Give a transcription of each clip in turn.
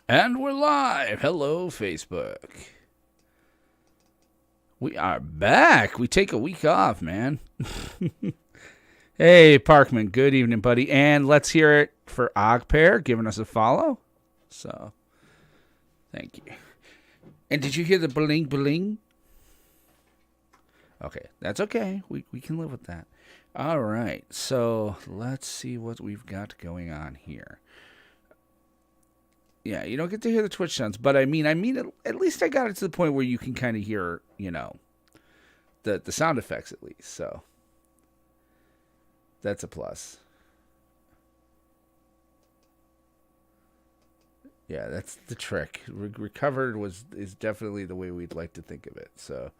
And we're live. Hello, Facebook. We are back. We take a week off, man. Hey, Parkman. Good evening, buddy. And let's hear it for Ogpair giving us a follow. So, thank you. And did you hear the bling bling? Okay, that's okay. We can live with that. All right. So, let's see what we've got going on here. Yeah, you don't get to hear the Twitch sounds, but I mean, at least I got it to the point where you can kind of hear, the sound effects at least. So that's a plus. Yeah, that's the trick. Recovered is definitely the way we'd like to think of it. So,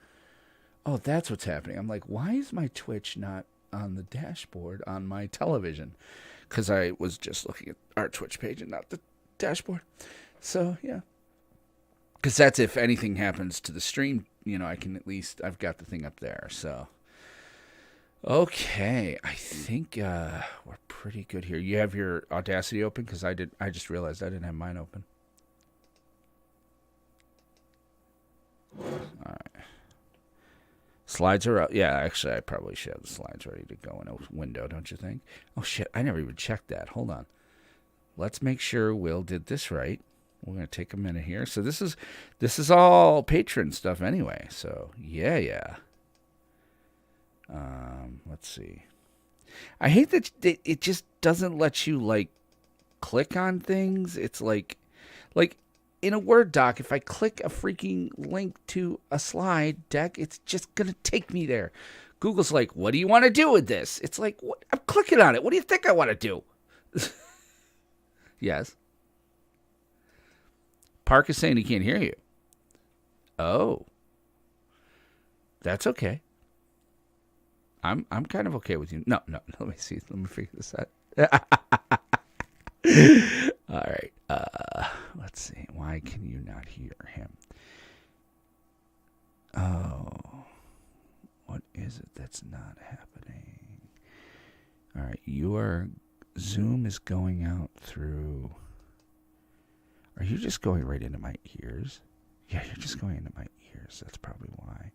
oh, that's what's happening. I'm like, why is my Twitch not on the dashboard on my television? Because I was just looking at our Twitch page and not the dashboard. So yeah, because that's if anything happens to the stream, I can at least, I've got the thing up there. So okay, I think we're pretty good here. You have your Audacity open? Because I just realized I didn't have mine open. All right, slides are up. Yeah, actually I probably should have the slides ready to go in a window, don't you think? Oh shit, I never even checked that. Hold on. Let's make sure Will did this right. We're going to take a minute here. So this is all patron stuff anyway. So yeah. Let's see. I hate that it just doesn't let you click on things. It's like in a Word doc, if I click a freaking link to a slide deck, it's just going to take me there. Google's like, what do you want to do with this? It's like, what? I'm clicking on it. What do you think I want to do? Yes. Park is saying he can't hear you. Oh. That's okay. I'm kind of okay with you. No. Let me see. Let me figure this out. All right. Let's see. Why can you not hear him? Oh. What is it that's not happening? All right. Zoom is going out through... Are you just going right into my ears? Yeah, you're just going into my ears. That's probably why.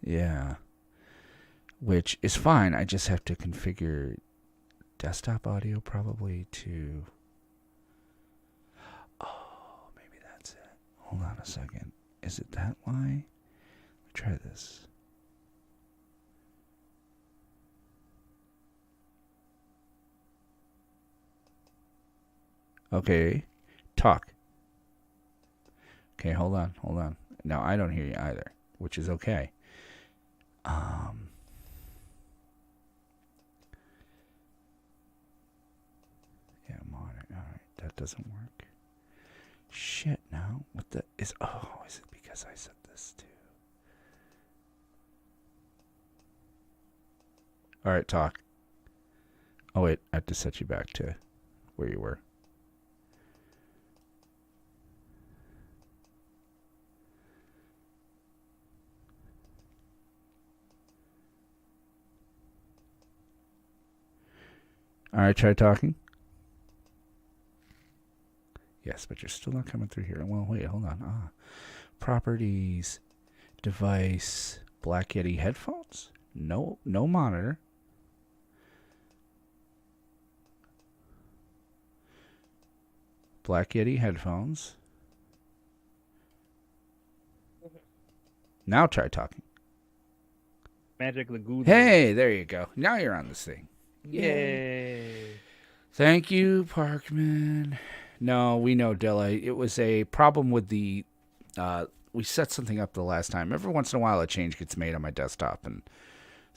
Yeah. Which is fine. I just have to configure desktop audio probably to... Oh, maybe that's it. Hold on a second. Is it that why? Let me try this. Okay, talk. Okay, hold on. Now I don't hear you either, which is okay. Yeah, I'm on it. All right, that doesn't work. Shit. Now what the is? Oh, is it because I said this too? All right, talk. Oh wait, I have to set you back to where you were. All right, try talking. Yes, but you're still not coming through here. Well, wait, hold on. Properties, device, Black Yeti headphones. No monitor. Black Yeti headphones. Now try talking. Magic Lagoon. Hey, there you go. Now you're on this thing. Yay. Thank you, Parkman. No, we know, Della. It was a problem with the... we set something up the last time. Every once in a while, a change gets made on my desktop, and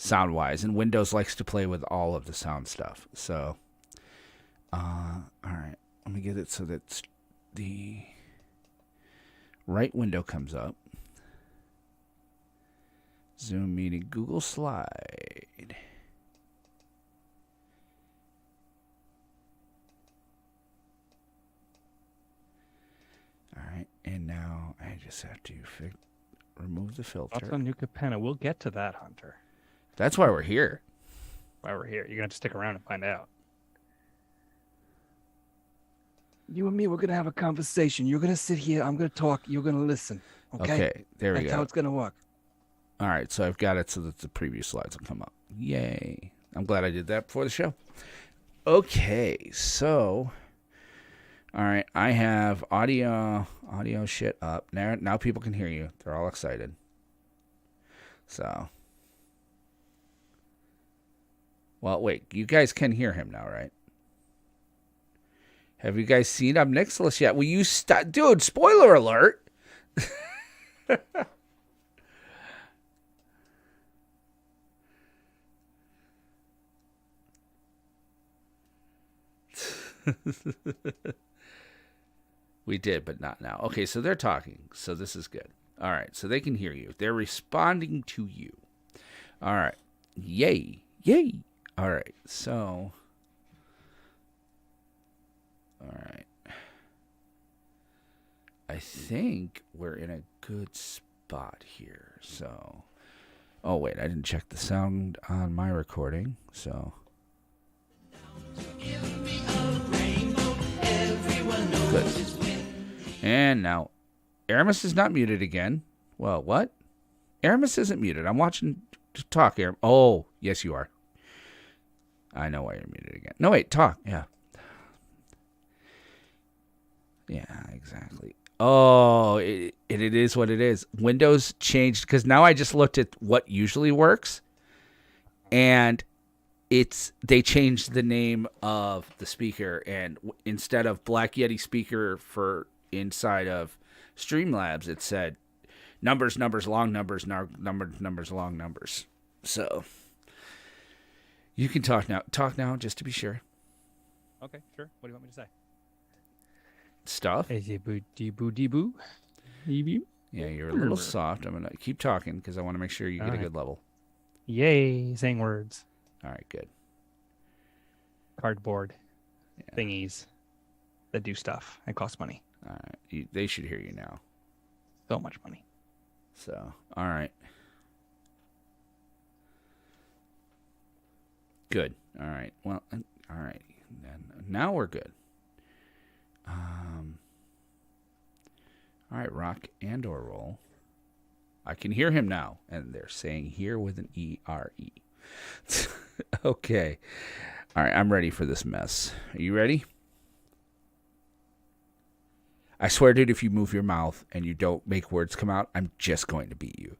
sound-wise, and Windows likes to play with all of the sound stuff. So, all right, let me get it so that the right window comes up. Zoom meeting, Google Slide. All right, and now I just have to remove the filter. Thoughts on New Capenna? We'll get to that, Hunter. That's why we're here. While we're here, you're gonna have to stick around and find out. You and me, we're gonna have a conversation. You're gonna sit here. I'm gonna talk. You're gonna listen. Okay, there we That's go. how it's gonna work. All right, so I've got it so that the previous slides will come up. Yay. I'm glad I did that before the show. Okay, so, all right, I have audio shit up. Now people can hear you. They're all excited. So, well, wait, you guys can hear him now, right? Have you guys seen Up Nicholas yet? Will you stop? Dude, spoiler alert. We did, but not now. Okay, so they're talking, so this is good. All right, so they can hear you. They're responding to you. All right. Yay. All right, so. All right. I think we're in a good spot here. So. Oh, wait, I didn't check the sound on my recording, so. Good. And now, Aramis is not muted again. Well, what? Aramis isn't muted. I'm watching talk, Aramis. Oh, yes, you are. I know why you're muted again. No, wait, talk. Yeah. Yeah, exactly. Oh, it is what it is. Windows changed, because now I just looked at what usually works, and they changed the name of the speaker, and instead of Black Yeti speaker for inside of Streamlabs, it said numbers, long numbers, numbers, long numbers. So you can talk now, just to be sure. Okay, sure. What do you want me to say? Stuff. Yeah, you're a little soft. I'm gonna keep talking because I want to make sure you get a good level. Yay, saying words. All right, good. Cardboard thingies that do stuff and cost money. All right, they should hear you now. So much money. So, all right. Good. All right. Well, all right. Now we're good. All right, rock and or roll. I can hear him now, and they're saying here with an E-R-E. Okay. All right, I'm ready for this mess. Are you ready? I swear, dude, if you move your mouth and you don't make words come out, I'm just going to beat you.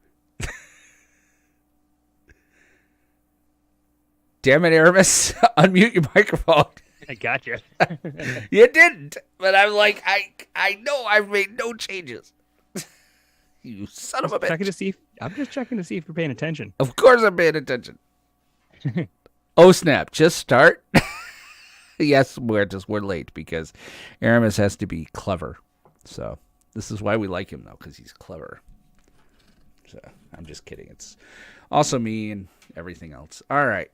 Damn it, Aramis. Unmute your microphone. I got you. You didn't, but I'm like, I know I've made no changes. You son of a bitch. I'm just checking to see if you're paying attention. Of course I'm paying attention. Oh, snap. Just start. Yes, we're late because Aramis has to be clever. So this is why we like him, though, because he's clever. So I'm just kidding. It's also me and everything else. All right.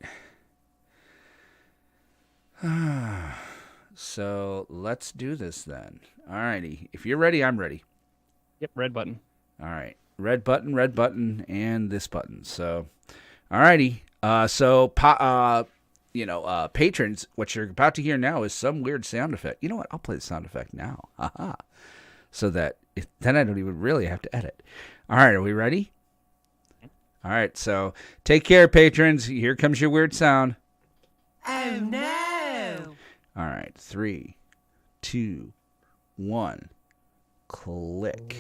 So let's do this then. All righty. If you're ready, I'm ready. Yep, red button. All right. Red button, and this button. So, all righty. Patrons, what you're about to hear now is some weird sound effect. You know what? I'll play the sound effect now. Haha. So that then I don't even really have to edit. All right. Are we ready? All right. So take care, patrons. Here comes your weird sound. Oh, no. All right. 3, 2, 1. Click.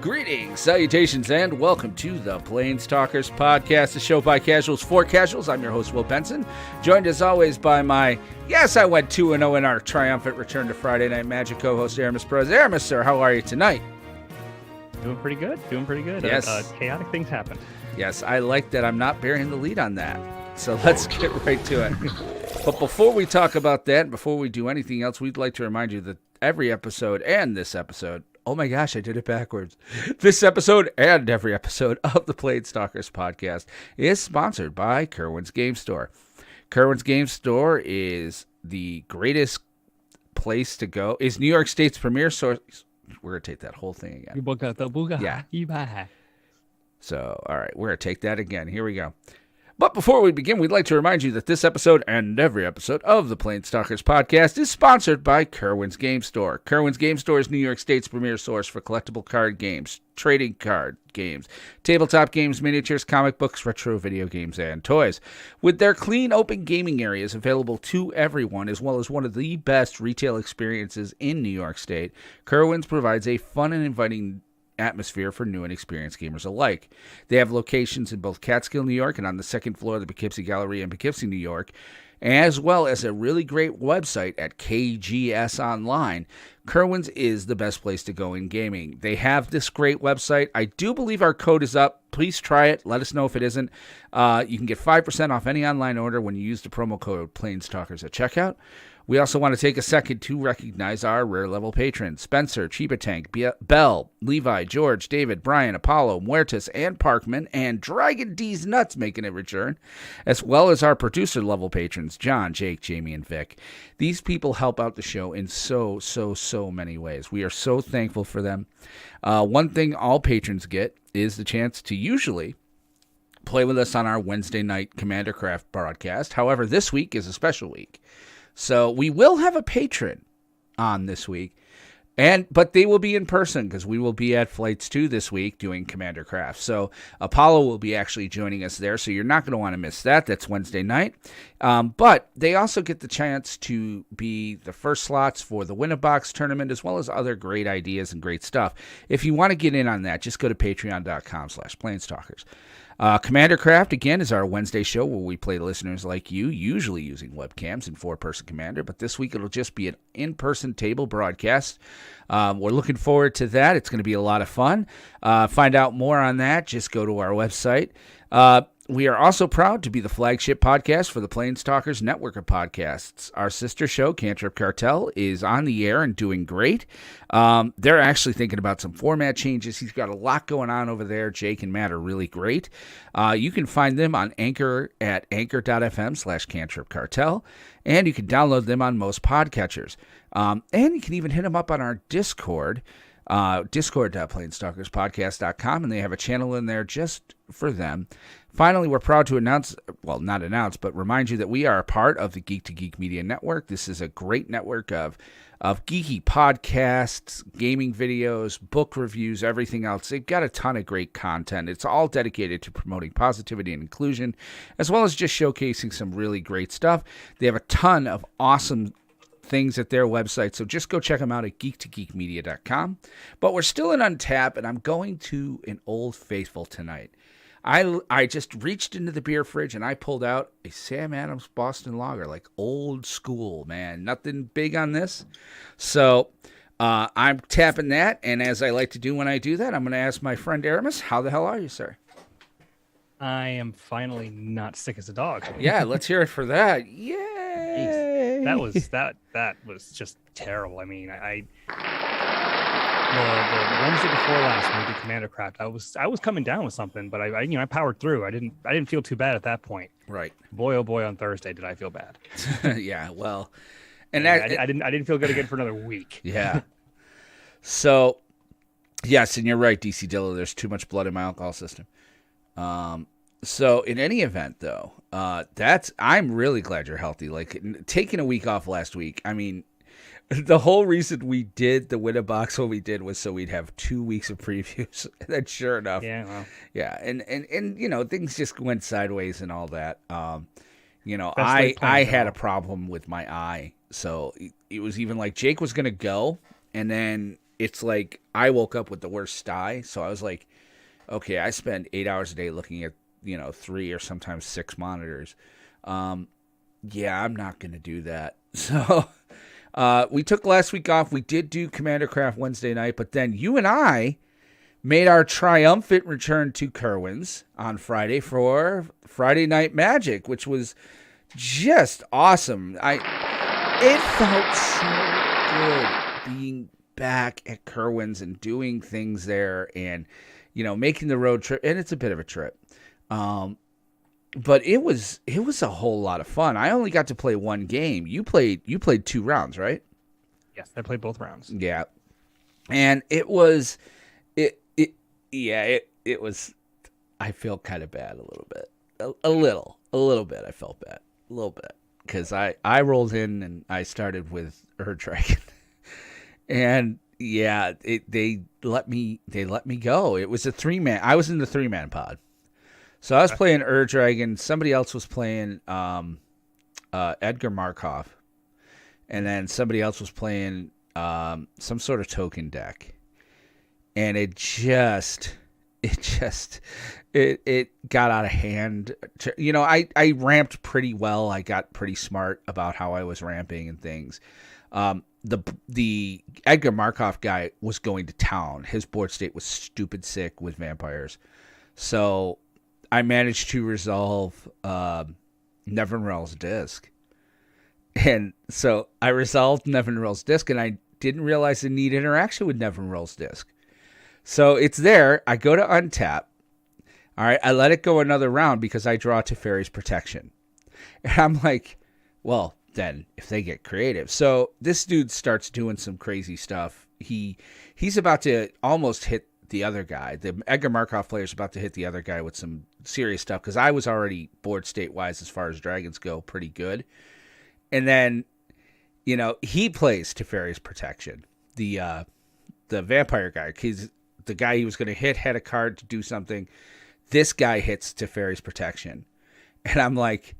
Greetings, salutations, and welcome to the Plains Talkers podcast, a show by casuals for casuals. I'm your host, Will Benson, joined as always by my, yes, I went 2-0 in our triumphant return to Friday Night Magic co-host, Aramis Perez. Aramis, sir, how are you tonight? Doing pretty good. Yes. Chaotic things happen. Yes, I like that I'm not bearing the lead on that. So let's get right to it. But before we talk about that, before we do anything else, we'd like to remind you that every episode and this episode, oh my gosh, I did it backwards. This episode and every episode of the Planestalkers podcast is sponsored by Kerwin's Game Store. Kerwin's Game Store is the greatest place to go. Is New York State's premier source. We're going to take that whole thing again. Yeah. So, all right, we're going to take that again. Here we go. But before we begin, we'd like to remind you that this episode and every episode of the Planestalkers podcast is sponsored by Kerwin's Game Store. Kerwin's Game Store is New York State's premier source for collectible card games, trading card games, tabletop games, miniatures, comic books, retro video games, and toys. With their clean, open gaming areas available to everyone, as well as one of the best retail experiences in New York State, Kerwin's provides a fun and inviting atmosphere for new and experienced gamers alike. They have locations in both Catskill, New York, and on the second floor of the Poughkeepsie Gallery in Poughkeepsie, New York, as well as a really great website at KGS Online. Kerwin's is the best place to go in gaming. They have this great website. I do believe our code is up. Please try it. Let us know if it isn't. You can get 5% off any online order when you use the promo code Planestalkers at checkout. We also want to take a second to recognize our rare level patrons: Spencer, Chiba Bell, Levi, George, David, Brian, Apollo, Muertes, and Parkman, and Dragon D's Nuts making a return, as well as our producer level patrons: John, Jake, Jamie, and Vic. These people help out the show in so many ways. We are so thankful for them. One thing all patrons get is the chance to usually play with us on our Wednesday night Commander Craft broadcast. However, this week is a special week. So we will have a patron on this week, but they will be in person because we will be at Flights 2 this week doing Commander Craft. So Apollo will be actually joining us there, so you're not going to want to miss that. That's Wednesday night. But they also get the chance to be the first slots for the Win-A-Box tournament, as well as other great ideas and great stuff. If you want to get in on that, just go to patreon.com/Planestalkers. Commander Craft, again, is our Wednesday show where we play listeners like you, usually using webcams in four-person Commander, but this week it'll just be an in-person table broadcast. We're looking forward to that. It's going to be a lot of fun. Find out more on that, just go to our website. We are also proud to be the flagship podcast for the Planestalkers network of podcasts. Our sister show, Cantrip Cartel, is on the air and doing great. They're actually thinking about some format changes. He's got a lot going on over there. Jake and Matt are really great. You can find them on Anchor at anchor.fm/Cantrip Cartel, and you can download them on most podcatchers. And you can even hit them up on our Discord, discord.planestalkerspodcast.com, and they have a channel in there just for them. Finally, we're proud to announce, well, not announce, but remind you that we are a part of the Geek to Geek Media Network. This is a great network of geeky podcasts, gaming videos, book reviews, everything else. They've got a ton of great content. It's all dedicated to promoting positivity and inclusion, as well as just showcasing some really great stuff. They have a ton of awesome things at their website, so just go check them out at geektogeekmedia.com. But we're still in Untap, and I'm going to an Old Faithful tonight. I just reached into the beer fridge and I pulled out a Sam Adams Boston Lager, like old school, man. Nothing big on this. So I'm tapping that, and as I like to do when I do that, I'm going to ask my friend Aramis, how the hell are you, sir? I am finally not sick as a dog. Yeah, let's hear it for that. Yay! Jeez. That was just terrible. I mean, the Wednesday before last when we did Commander Craft, I was coming down with something, but I powered through. I didn't feel too bad at that point. Right. Boy, oh boy, on Thursday did I feel bad. Yeah, well, and I didn't feel good again for another week. Yeah. So, yes, and you're right, DC Dilla. There's too much blood in my alcohol system. So in any event, though, I'm really glad you're healthy. Like, taking a week off last week, I mean, the whole reason we did the Win-A-Box when we did was so we'd have 2 weeks of previews. And sure enough, yeah, well. Yeah, and things just went sideways and all that. I had a problem with my eye, so it was even like Jake was gonna go, and then it's like I woke up with the worst eye, so I was like, okay, I spend 8 hours a day looking at 3 or sometimes 6 monitors. Yeah, I'm not gonna do that. So. We took last week off. We did do Commander Craft Wednesday night, but then you and I made our triumphant return to Kerwin's on Friday for Friday Night Magic, which was just awesome. It felt so good being back at Kerwin's and doing things there, and making the road trip. And it's a bit of a trip, but it was a whole lot of fun. I only got to play one game. You played 2 rounds, right? Yes, I played both rounds. Yeah, and it was. It was. I feel kind of bad a little bit, a little bit. I felt bad a little bit because I rolled in and I started with Ur Dragon, and they let me go. It was a 3-man. I was in the 3-man pod, so I was playing Ur Dragon. Somebody else was playing Edgar Markov, and then somebody else was playing some sort of token deck. And it got out of hand. I ramped pretty well. I got pretty smart about how I was ramping and things. The Edgar Markov guy was going to town. His board state was stupid sick with vampires. So I managed to resolve Nevinrel's disc. And so I resolved Nevinrel's disc, and I didn't realize the need interaction with Nevinrel's disc. So it's there. I go to untap. All right. I let it go another round because I draw Teferi's Protection. And I'm like, well, then if they get creative. So this dude starts doing some crazy stuff. He's about to almost hit the other guy. The Edgar Markov player is about to hit the other guy with some serious stuff because I was already board state-wise as far as dragons go pretty good. And then, he plays Teferi's Protection. The vampire guy, the guy he was going to hit had a card to do something. This guy hits Teferi's Protection. And I'm like,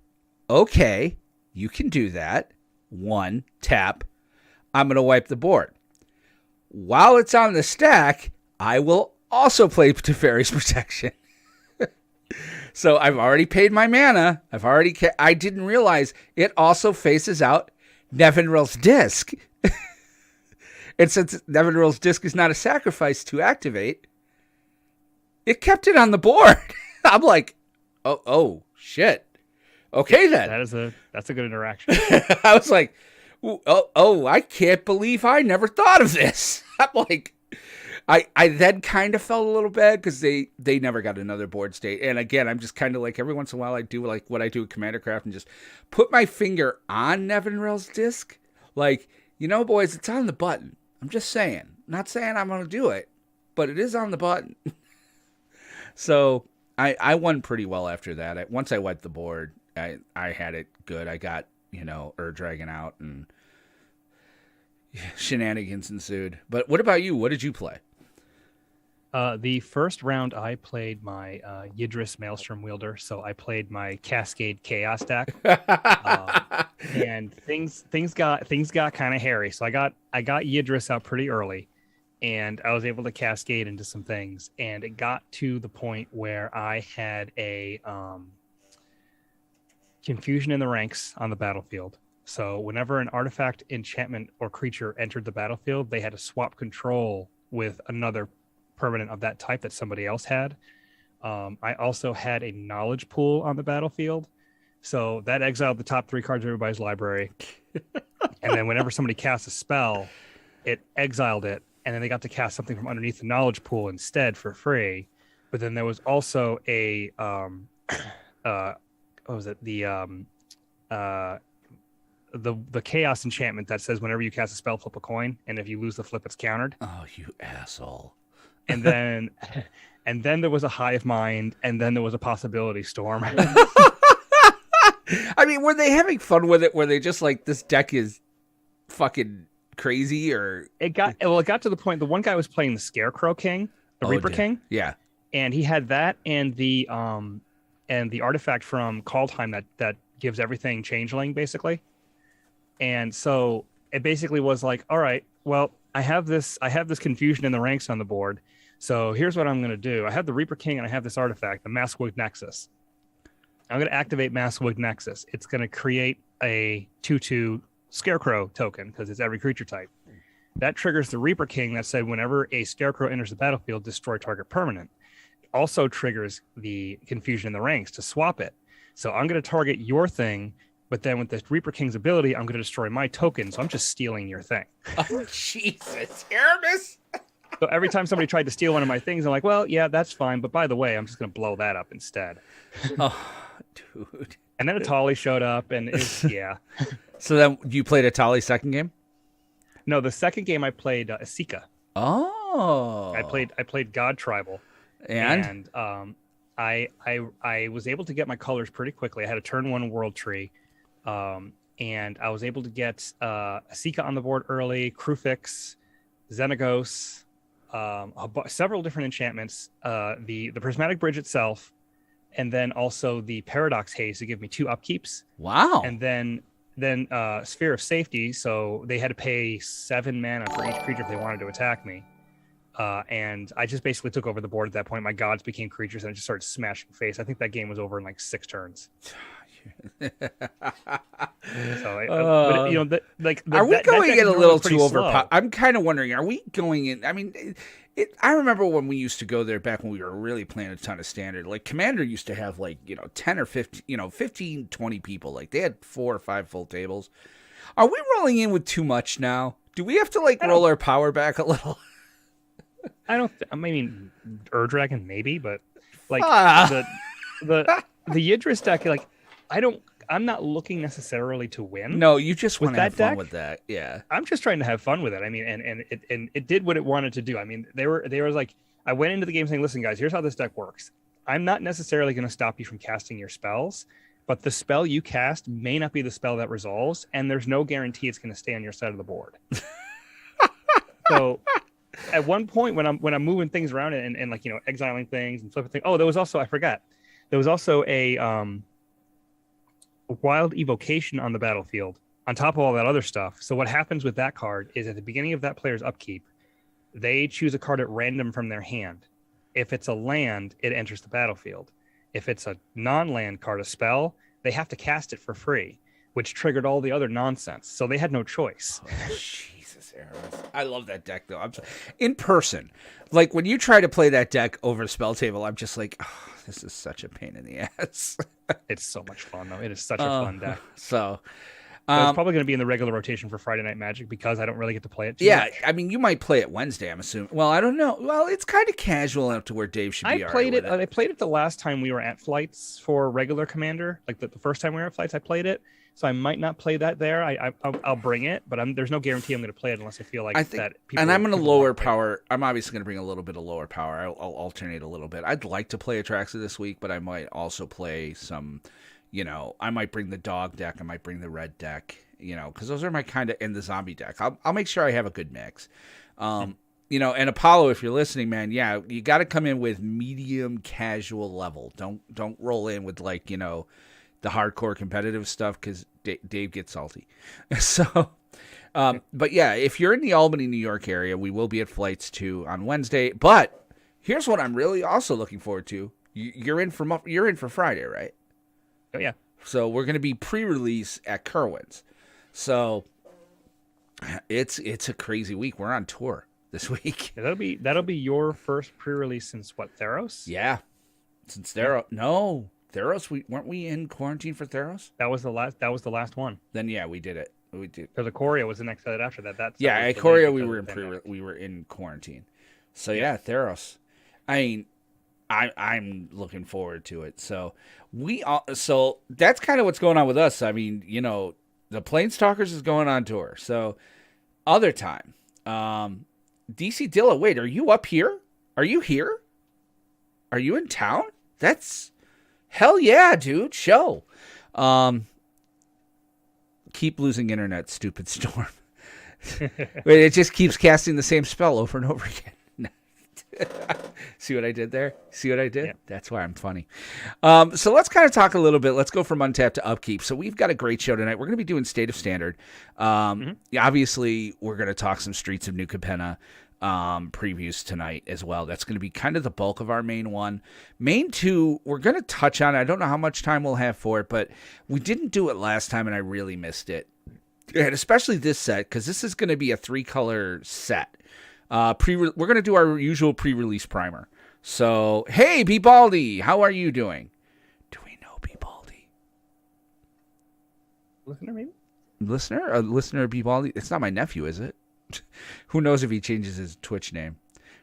okay, you can do that. 1, tap. I'm going to wipe the board. While it's on the stack, I will also play Teferi's Protection. So I've already paid my mana. I didn't realize it also faces out Nevinrel's disc. And since Nevinrel's disc is not a sacrifice to activate, it kept it on the board. I'm like, oh shit. Okay then. That's a good interaction. I was like, I can't believe I never thought of this. I'm like, I then kind of felt a little bad because they never got another board state. And again, I'm just kind of like, every once in a while I do like what I do with Commander Craft and just put my finger on Nevinrel's disc. Like, boys, it's on the button. I'm just saying. Not saying I'm going to do it, but it is on the button. So I won pretty well after that. Once I wiped the board, I had it good. I got, Ur Dragon out and shenanigans ensued. But what about you? What did you play? The first round I played my Yidris Maelstrom Wielder, so I played my Cascade Chaos deck, and things got kind of hairy. So I got Yidris out pretty early, and I was able to cascade into some things, and it got to the point where I had a confusion in the ranks on the battlefield. So whenever an artifact, enchantment, or creature entered the battlefield, they had to swap control with another permanent of that type that somebody else had. I also had a knowledge pool on the battlefield, so that exiled the top 3 cards of everybody's library. And then whenever somebody cast a spell, it exiled it, and then they got to cast something from underneath the knowledge pool instead for free. But then there was also a what was it, the chaos enchantment that says whenever you cast a spell, flip a coin, and if you lose the flip, it's countered. Oh, you asshole. And then there was a hive mind, and then there was a possibility storm. I mean, were they having fun with it? Were they just like, this deck is fucking crazy? Or it got to the point, the one guy was playing the Scarecrow King, the Reaper King. Yeah. And he had that and the artifact from Kaldheim that gives everything changeling, basically. And so it basically was like, all right, well, I have this confusion in the ranks on the board. So here's what I'm going to do. I have the Reaper King and I have this artifact, the Maskwood Nexus. I'm going to activate Maskwood Nexus. It's going to create a 2/2 Scarecrow token because it's every creature type. That triggers the Reaper King that said whenever a Scarecrow enters the battlefield, destroy target permanent. Also triggers the Confusion in the Ranks to swap it. So I'm going to target your thing, but then with the Reaper King's ability, I'm going to destroy my token. So I'm just stealing your thing. Oh, Jesus, Aramis. So every time somebody tried to steal one of my things, I'm like, well, yeah, that's fine. But by the way, I'm just going to blow that up instead. Oh, dude. And then Atali showed up, and yeah. So then you played Atali second game? No, the second game I played Asika. Oh. I played God Tribal. And I was able to get my colors pretty quickly. I had a turn 1 World Tree. And I was able to get Asika on the board early, Krufix, Xenagos, several different enchantments, the Prismatic Bridge itself, and then also the Paradox Haze to give me 2 upkeeps. Wow. And then Sphere of Safety, so they had to pay 7 mana for each creature if they wanted to attack me. And I just basically took over the board at that point. My gods became creatures, and I just started smashing face. I think that game was over in like 6 turns. But, are we going in a little too overpowered? I'm kind of wondering, are we going in? I mean, I remember when we used to go there back when we were really playing a ton of standard. Like Commander used to have 10 or 15, 15, 20 people. Like they had 4 or 5 full tables. Are we rolling in with too much now? Do we have to roll our power back a little? I mean, Ur-Dragon maybe, but the Yidris deck, I'm not looking necessarily to win. No, you just want to have fun deck, with that. Yeah. I'm just trying to have fun with it. I mean, and it did what it wanted to do. I mean, they were like, I went into the game saying, listen, guys, here's how this deck works. I'm not necessarily going to stop you from casting your spells, but the spell you cast may not be the spell that resolves, and there's no guarantee it's going to stay on your side of the board. So at one point when I'm moving things around and exiling things and flipping things. Oh, I forgot. There was also a wild evocation on the battlefield on top of all that other stuff. So what happens with that card is at the beginning of that player's upkeep, they choose a card at random from their hand. If it's a land, it enters the battlefield. If it's a non-land card, a spell, they have to cast it for free, which triggered all the other nonsense. So they had no choice. Oh, Jesus, Aramis. I love that deck, though. In person, like when you try to play that deck over a spell table, I'm just like, oh, this is such a pain in the ass. It's so much fun, though. It is such a fun deck. So it's probably going to be in the regular rotation for Friday Night Magic because I don't really get to play it too much. I mean, you might play it Wednesday, I'm assuming. Well, I don't know. Well, it's kind of casual enough to where Dave should be I played it the last time we were at Flights for regular Commander. Like the first time we were at Flights, I played it. So I might not play that there. I'll bring it, but there's no guarantee I'm going to play it unless I feel like that. And I'm going to lower power. I'm obviously going to bring a little bit of lower power. I'll alternate a little bit. I'd like to play Atraxa this week, but I might also play some, I might bring the dog deck. I might bring the red deck, because those are my kind of, in the zombie deck. I'll make sure I have a good mix. And Apollo, if you're listening, man, yeah, you got to come in with medium casual level. Don't roll in with the hardcore competitive stuff because Dave gets salty. So, but yeah, if you're in the Albany, New York area, we will be at Flights 2 on Wednesday. But here's what I'm really also looking forward to. You're in for Friday, right? Oh yeah. So we're going to be pre-release at Kerwin's. So it's a crazy week. We're on tour this week. Yeah, that'll be your first pre-release since what, Theros? Yeah. Since Theros. No. Theros, weren't we in quarantine for Theros? That was the last one. Then yeah, we did it. We did. Because Ikoria was the next set after that. At Ikoria we were in quarantine. So yeah, Theros. I mean, I'm looking forward to it. So so that's kind of what's going on with us. I mean, the Planestalkers is going on tour. So other time, DC Dilla, wait, are you up here? Are you here? Are you in town? That's hell yeah, dude. Show. Keep losing internet, stupid storm. It just keeps casting the same spell over and over again. See what I did there? See what I did? Yeah. That's why I'm funny. So let's kind of talk a little bit. Let's go from untap to upkeep. So we've got a great show tonight. We're going to be doing State of Standard. Obviously, we're going to talk some Streets of New Capenna previews tonight as well. That's going to be kind of the bulk of our main one. Main two, we're going to touch on. I don't know how much time we'll have for it, but we didn't do it last time, and I really missed it. and especially this set, because this is going to be a 3-color set. We're going to do our usual pre-release primer. So, hey, B. Baldy, how are you doing? Do we know B. Baldy? Listener, maybe? Listener B. Baldy? It's not my nephew, is it? Who knows if he changes his Twitch name?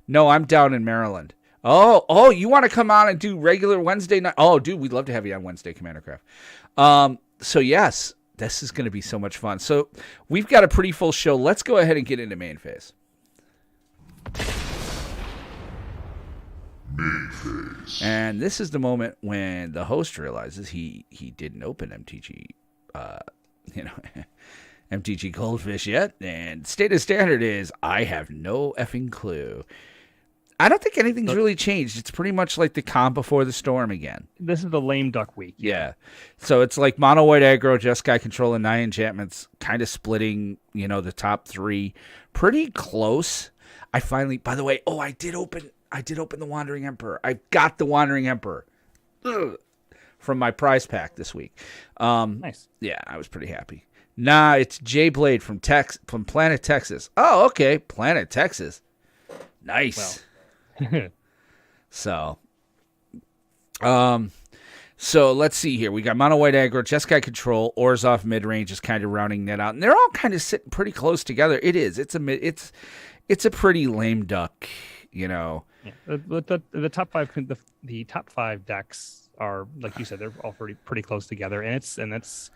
No, I'm down in Maryland. Oh, you want to come on and do regular Wednesday night? Oh, dude, we'd love to have you on Wednesday, Commander Craft. So, yes, this is going to be so much fun. So, we've got a pretty full show. Let's go ahead and get into main phase. And this is the moment when the host realizes he didn't open MTG, MTG Goldfish yet. And stated standard is, I have no effing clue. I don't think anything's really changed. It's pretty much like the calm before the storm again. This is the lame duck week. Yeah. So it's like mono white aggro, Jeskai control, and 9 enchantments, kind of splitting, the top 3. Pretty close. I finally, by the way, I did open the Wandering Emperor. I got the Wandering Emperor from my prize pack this week. Nice. Yeah, I was pretty happy. Nah, it's Jay Blade from Planet Texas. Oh, okay, Planet Texas. Nice. Well. So let's see here. We got mono white aggro, Jeskai control, Orzhov mid range is kind of rounding that out, and they're all kind of sitting pretty close together. It is. It's a pretty lame duck. Yeah. The top 5 the top 5 decks are, like you said, they're all pretty close together, and it's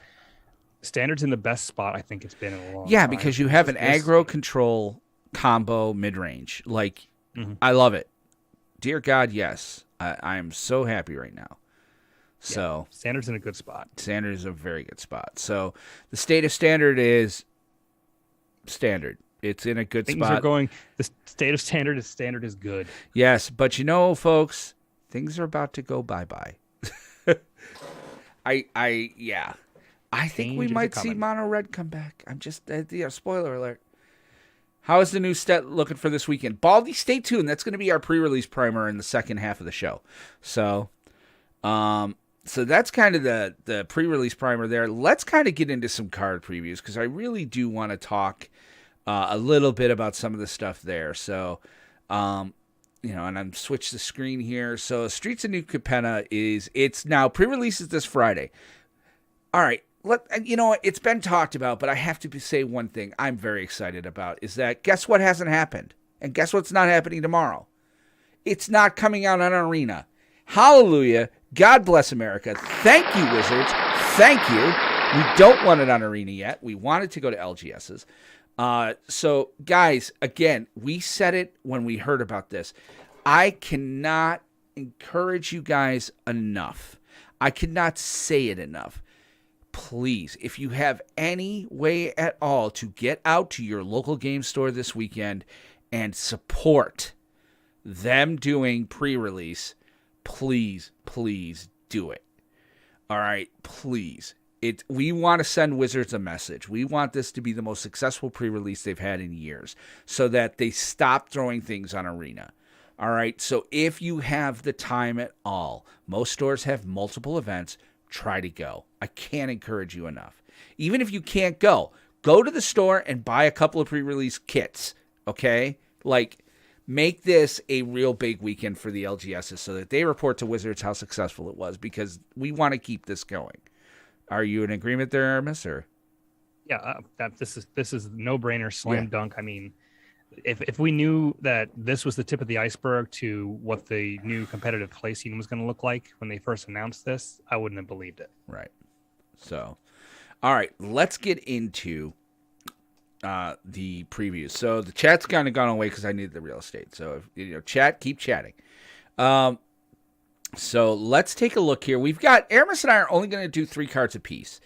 standards in the best spot I think it's been in a long time. Yeah, because you have an aggro control combo mid range. Like, I love it. Dear God, yes. I am so happy right now. So standard's in a good spot. Standard is a very good spot. So the state of standard is standard. It's in a good Things spot. Are going. The state of standard is good. Yes, but folks, things are about to go bye-bye. I think we might see mono red come back. I'm just spoiler alert. How is the new set looking for this weekend? Baldy, stay tuned. That's going to be our pre-release primer in the second half of the show. So that's kind of the pre-release primer there. Let's kind of get into some card previews because I really do want to talk a little bit about some of the stuff there. So, and I'm switched the screen here. So Streets of New Capenna it's now pre-releases this Friday. All right. It's been talked about, but I have to say one thing I'm very excited about is that guess what hasn't happened? And guess what's not happening tomorrow? It's not coming out on Arena. Hallelujah. God bless America. Thank you, Wizards. Thank you. We don't want it on Arena yet. We want it to go to LGS's. So, guys, again, we said it when we heard about this. I cannot encourage you guys enough. I cannot say it enough. Please, if you have any way at all to get out to your local game store this weekend and support them doing pre-release, please do it. All right, please. We want to send Wizards a message. We want this to be the most successful pre-release they've had in years so that they stop throwing things on Arena. All right, so if you have the time at all, most stores have multiple events, try to go. I can't encourage you enough. Even if you can't go to the store and buy a couple of pre-release kits, okay? Like, make this a real big weekend for the LGSs so that they report to Wizards how successful it was because we want to keep this going. Are you in agreement there, Aramis? Or? Yeah, this is no-brainer, slam dunk. I mean, if we knew that this was the tip of the iceberg to what the new competitive play scene was going to look like when they first announced this, I wouldn't have believed it. Right. So, all right, let's get into the previews. So the chat's kind of gone away because I needed the real estate. So, chat, keep chatting. So let's take a look here. We've got Aramis and I are only going to do 3 cards apiece.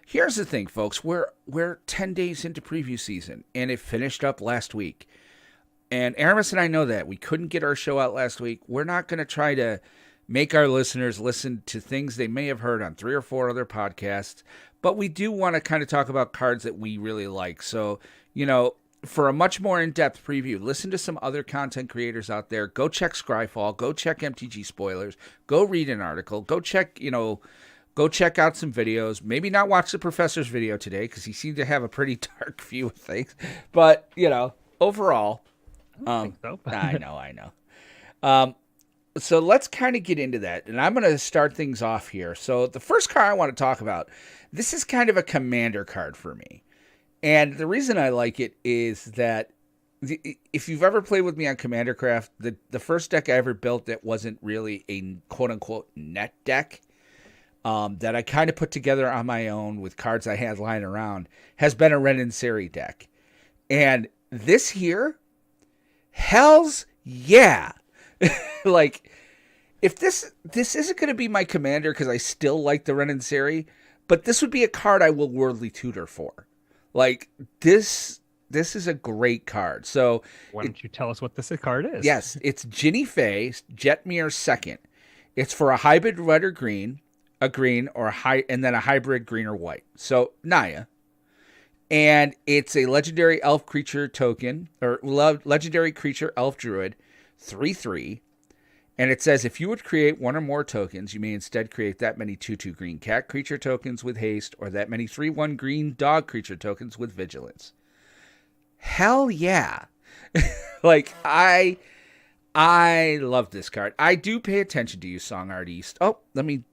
Here's the thing, folks. We're 10 days into preview season, and it finished up last week. And Aramis and I know that. We couldn't get our show out last week. We're not going to try to make our listeners listen to things they may have heard on 3 or 4 other podcasts, but we do want to kind of talk about cards that we really like. So, for a much more in-depth preview, listen to some other content creators out there. Go check Scryfall. Go check MTG Spoilers. Go read an article. Go check, Go check out some videos. Maybe not watch the professor's video today because he seemed to have a pretty dark view of things. But, overall, I think so. I know. So let's kind of get into that. And I'm going to start things off here. So the first card I want to talk about, this is kind of a commander card for me. And the reason I like it is that if you've ever played with me on Commander Craft, the first deck I ever built that wasn't really a quote-unquote net deck, that I kind of put together on my own with cards I had lying around, has been a Ren and Seri deck. And this here, hells yeah. Like, if this isn't going to be my commander because I still like the Ren and Seri, but this would be a card I will Worldly Tutor for. Like, this is a great card. So why don't you tell us what this card is? Yes, it's Ginny Fey, Jetmir second. It's for a hybrid red or green, a green, or and then a hybrid green or white. So Naya. And it's a legendary elf creature token, or legendary creature elf druid, 3/3. And it says, if you would create one or more tokens, you may instead create that many 2/2 green cat creature tokens with haste, or that many 3/1 green dog creature tokens with vigilance. Hell yeah. Like, I love this card. I do pay attention to you, Song Art East. Oh, let me.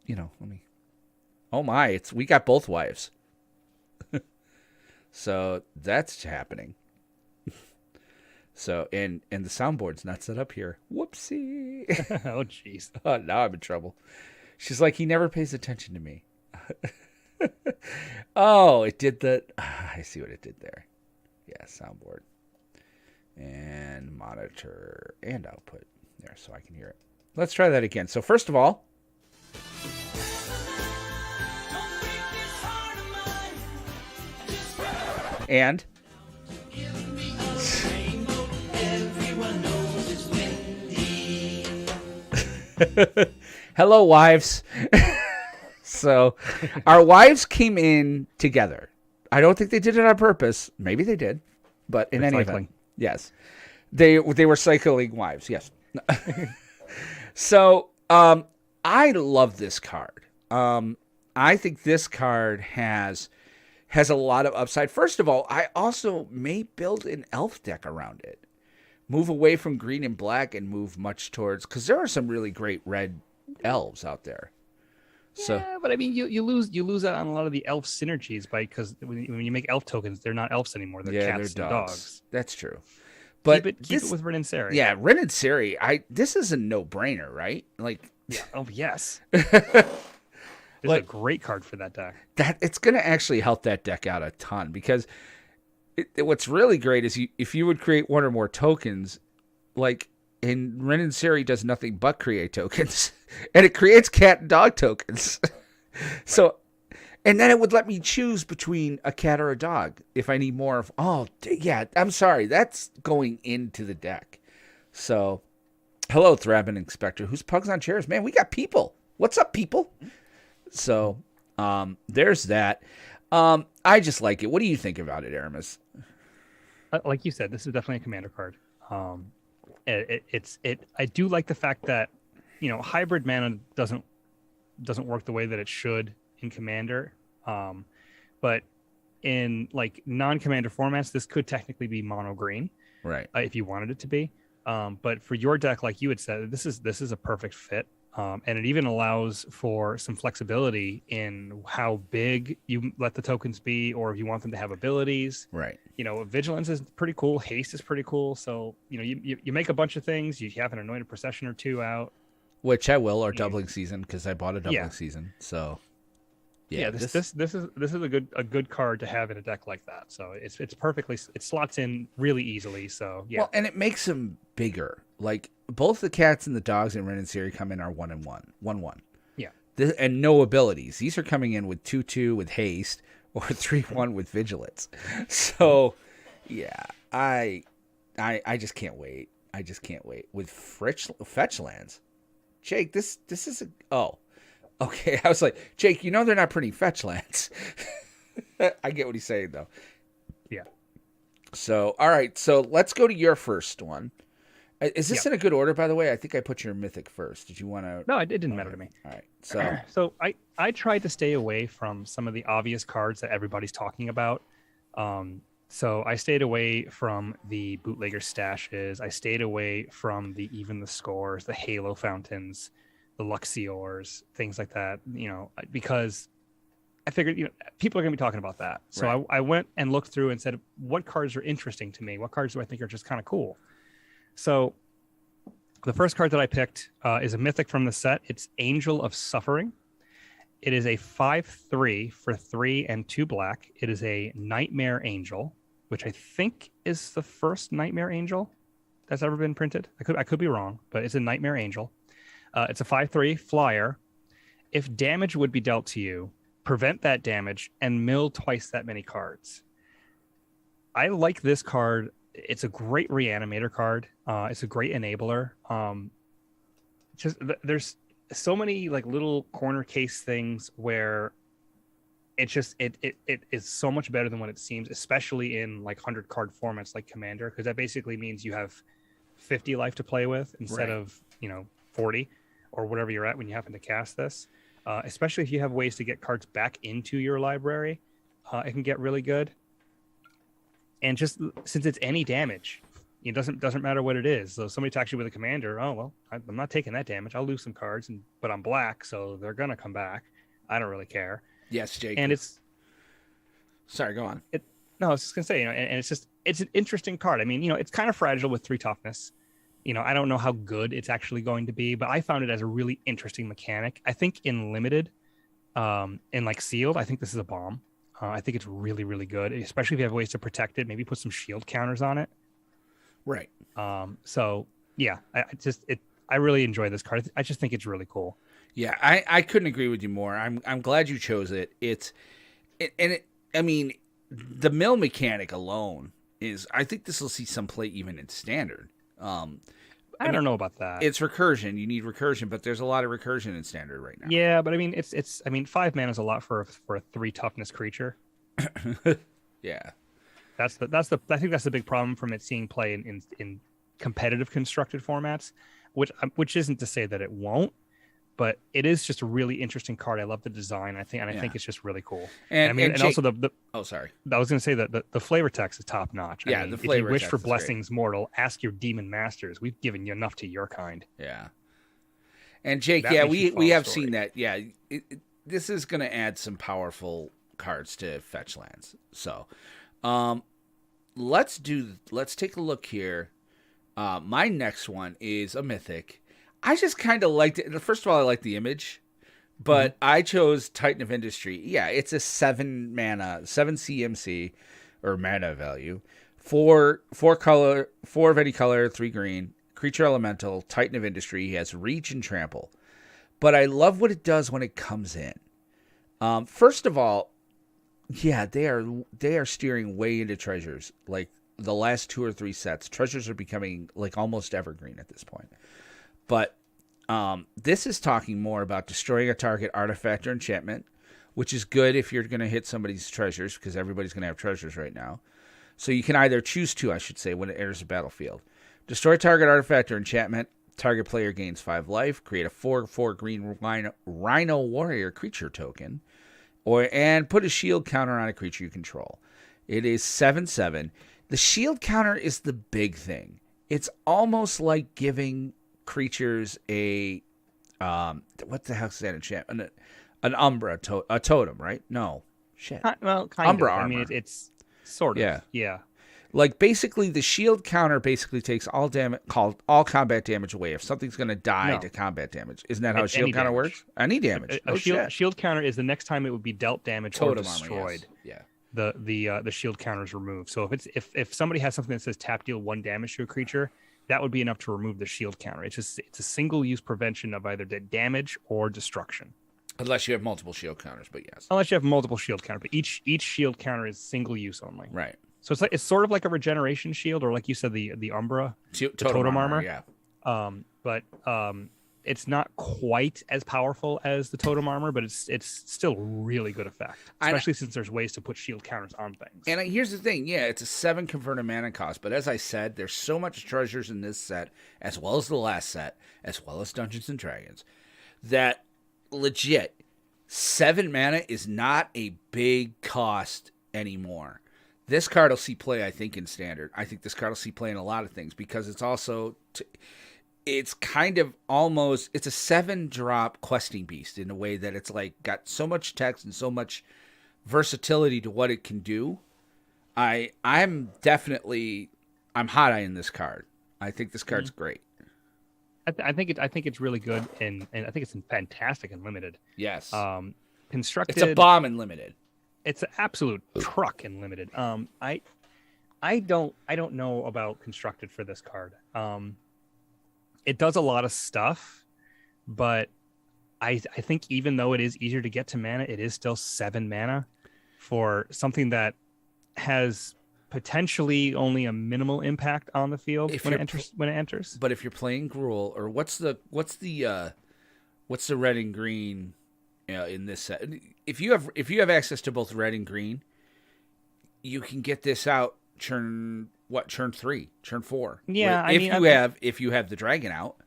Oh my, we got both wives. So that's happening. So, and the soundboard's not set up here. Whoopsie. Oh, jeez. Oh, now I'm in trouble. She's like, he never pays attention to me. Oh, it did the... I see what it did there. Yeah, soundboard. And monitor and output. There, so I can hear it. Let's try that again. So first of all... And... Hello, wives. So, our wives came in together. I don't think they did it on purpose. Maybe they did, but in any event, yes, they were cycling wives. Yes. So, I love this card. I think this card has a lot of upside. First of all, I also may build an elf deck around it. Move away from green and black and move much towards, because there are some really great red elves out there. So, yeah, but I mean, you lose out on a lot of the elf synergies because when you make elf tokens, they're not elves anymore. They're cats they're and dogs. That's true. But keep it with Ren and Seri. Yeah, Ren and Seri. This is a no-brainer, right? Like, yeah. Oh yes. It's a great card for that deck. It's going to actually help that deck out a ton because what's really great is if you would create one or more tokens, like, and Ren and Seri does nothing but create tokens, and it creates cat and dog tokens. So, and then it would let me choose between a cat or a dog if I need more of. Oh, yeah. I'm sorry, that's going into the deck. So, hello, Thrabin Inspector. Who's Pugs on Chairs? Man, we got people. What's up, people? So, there's that. I just like it. What do you think about it, Aramis? Like you said, this is definitely a commander card. I do like the fact that hybrid mana doesn't work the way that it should in commander. But in like non-commander formats, this could technically be mono green, right? If you wanted it to be. But for your deck, like you had said, this is a perfect fit. And it even allows for some flexibility in how big you let the tokens be, or if you want them to have abilities. Right. Vigilance is pretty cool. Haste is pretty cool. So, you make a bunch of things. You have an Anointed Procession or two out. Which I will, or Doubling Season, because I bought a Doubling Season. So, yeah. This is a good card to have in a deck like that. So it's perfectly, it slots in really easily. So yeah. Well, and it makes them bigger. Like, both the cats and the dogs in Ren and Seri come in are 1/1. Yeah. And no abilities. These are coming in with 2/2 with haste or 3/1 with vigilance. So, yeah, I just can't wait. I just can't wait with fetch lands. Jake, this is okay. I was like, Jake, they're not pretty fetch lands. I get what he's saying though. Yeah. So, all right. So let's go to your first one. Is this Yeah. in a good order, by the way? I think I put your mythic first. Did you want to? No, it didn't matter to me. All right. So So I tried to stay away from some of the obvious cards that everybody's talking about. So I stayed away from the bootlegger stashes. I stayed away from the even the scores, the Halo fountains, the Luxiors, things like that. Because I figured people are going to be talking about that. So Right. I went and looked through and said, what cards are interesting to me? What cards do I think are just kind of cool? So the first card that I picked is a mythic from the set. It's Angel of Suffering. It is a 5/3 for 3 and 2 black. It is a Nightmare Angel, which I think is the first Nightmare Angel that's ever been printed. I could be wrong, but it's a Nightmare Angel. It's a 5/3 flyer. If damage would be dealt to you, prevent that damage and mill twice that many cards. I like this card. It's a great reanimator card. It's a great enabler. There's so many like little corner case things where it is so much better than what it seems, especially in like 100 card formats like Commander, because that basically means you have 50 life to play with instead Right. of 40 or whatever you're at when you happen to cast this. Especially if you have ways to get cards back into your library, it can get really good. And just since it's any damage, it doesn't matter what it is. So somebody attacks you with a commander. Oh well, I'm not taking that damage. I'll lose some cards, but I'm black, so they're gonna come back. I don't really care. yes, Jake. And Sorry, go on. no, I was just gonna say, and it's an interesting card. I mean, it's kind of fragile with 3 toughness. I don't know how good it's actually going to be, but I found it as a really interesting mechanic. I think in limited, in like sealed, I think this is a bomb. I think it's really, really good, especially if you have ways to protect it. Maybe put some shield counters on it. Right. So yeah, I really enjoy this card. I just think it's really cool. Yeah, I couldn't agree with you more. I'm glad you chose it. I mean, the mill mechanic alone is. I think this will see some play even in standard. I don't know about that. It's recursion. You need recursion, but there's a lot of recursion in standard right now. Yeah, but I mean, it's 5 mana is a lot for a 3 toughness creature. Yeah. I think that's the big problem from it seeing play in competitive constructed formats, which isn't to say that it won't, but it is just a really interesting card. I love the design. I think it's just really cool. And and Jake, also the oh, sorry. I was going to say that the flavor text is top notch. Yeah, the flavor If you wish text for is great. blessings mortal, ask your demon masters. We've given you enough to your kind. Yeah. And Jake, That yeah, makes you we follow have story. seen that. Yeah, this is going to add some powerful cards to fetch lands. So, let's take a look here. My next one is a mythic. I just kind of liked it. First of all, I like the image, but I chose Titan of Industry. Yeah, it's a 7 mana, 7 CMC or mana value, 4 color, 4 of any color, 3 green, creature elemental, Titan of Industry. He has reach and trample, but I love what it does when it comes in. First of all, yeah, they are steering way into treasures. Like the last 2 or 3 sets, treasures are becoming like almost evergreen at this point. But this is talking more about destroying a target artifact or enchantment, which is good if you're going to hit somebody's treasures, because everybody's going to have treasures right now. So you can either choose to, I should say, when it enters the battlefield. Destroy target artifact or enchantment. Target player gains 5 life. Create a 4/4 green Rhino Warrior creature token. And put a shield counter on a creature you control. It is 7/7. The shield counter is the big thing. It's almost like giving creatures a what the heck is that enchantment? An Umbra a totem, right? No, shit. Well, kind Umbra of. I armor. mean, it's sort of. Yeah. Like basically, the shield counter basically takes all combat damage away. If something's going to die No. to combat damage, isn't that how a Any shield counter damage. works? Any damage. A shield counter is the next time it would be dealt damage or Totem armor, destroyed. yes. The shield counter is removed. So if somebody has something that says tap deal 1 damage to a creature, that would be enough to remove the shield counter. It's a single use prevention of either damage or destruction. Unless you have multiple shield counters, but yes. Unless you have multiple shield counter, but each shield counter is single use only. Right. So it's sort of like a regeneration shield, or like you said, the Umbra, Totem totem armor. Yeah. But it's not quite as powerful as the totem armor, but it's still really good effect, especially since there's ways to put shield counters on things. And here's the thing, yeah, it's a 7 converted mana cost, but as I said, there's so much treasures in this set, as well as the last set, as well as Dungeons and Dragons, that legit 7 mana is not a big cost anymore. This card will see play, I think, in Standard. I think this card will see play in a lot of things because it's also it's kind of almost, it's a 7-drop questing beast in a way that it's like got so much text and so much versatility to what it can do. I'm hot eyeing this card. I think this card's great. I think it's really good, and I think it's fantastic in limited. Yes. Constructed. It's a bomb in limited. It's an absolute truck in limited. I don't know about constructed for this card. It does a lot of stuff, but I think even though it is easier to get to mana, it is still 7 mana for something that has potentially only a minimal impact on the field when it enters. But if you're playing Gruul, or what's the red and green in this set? If you have access to both red and green, you can get this out turn 3, turn 4. Yeah, if you have the dragon out.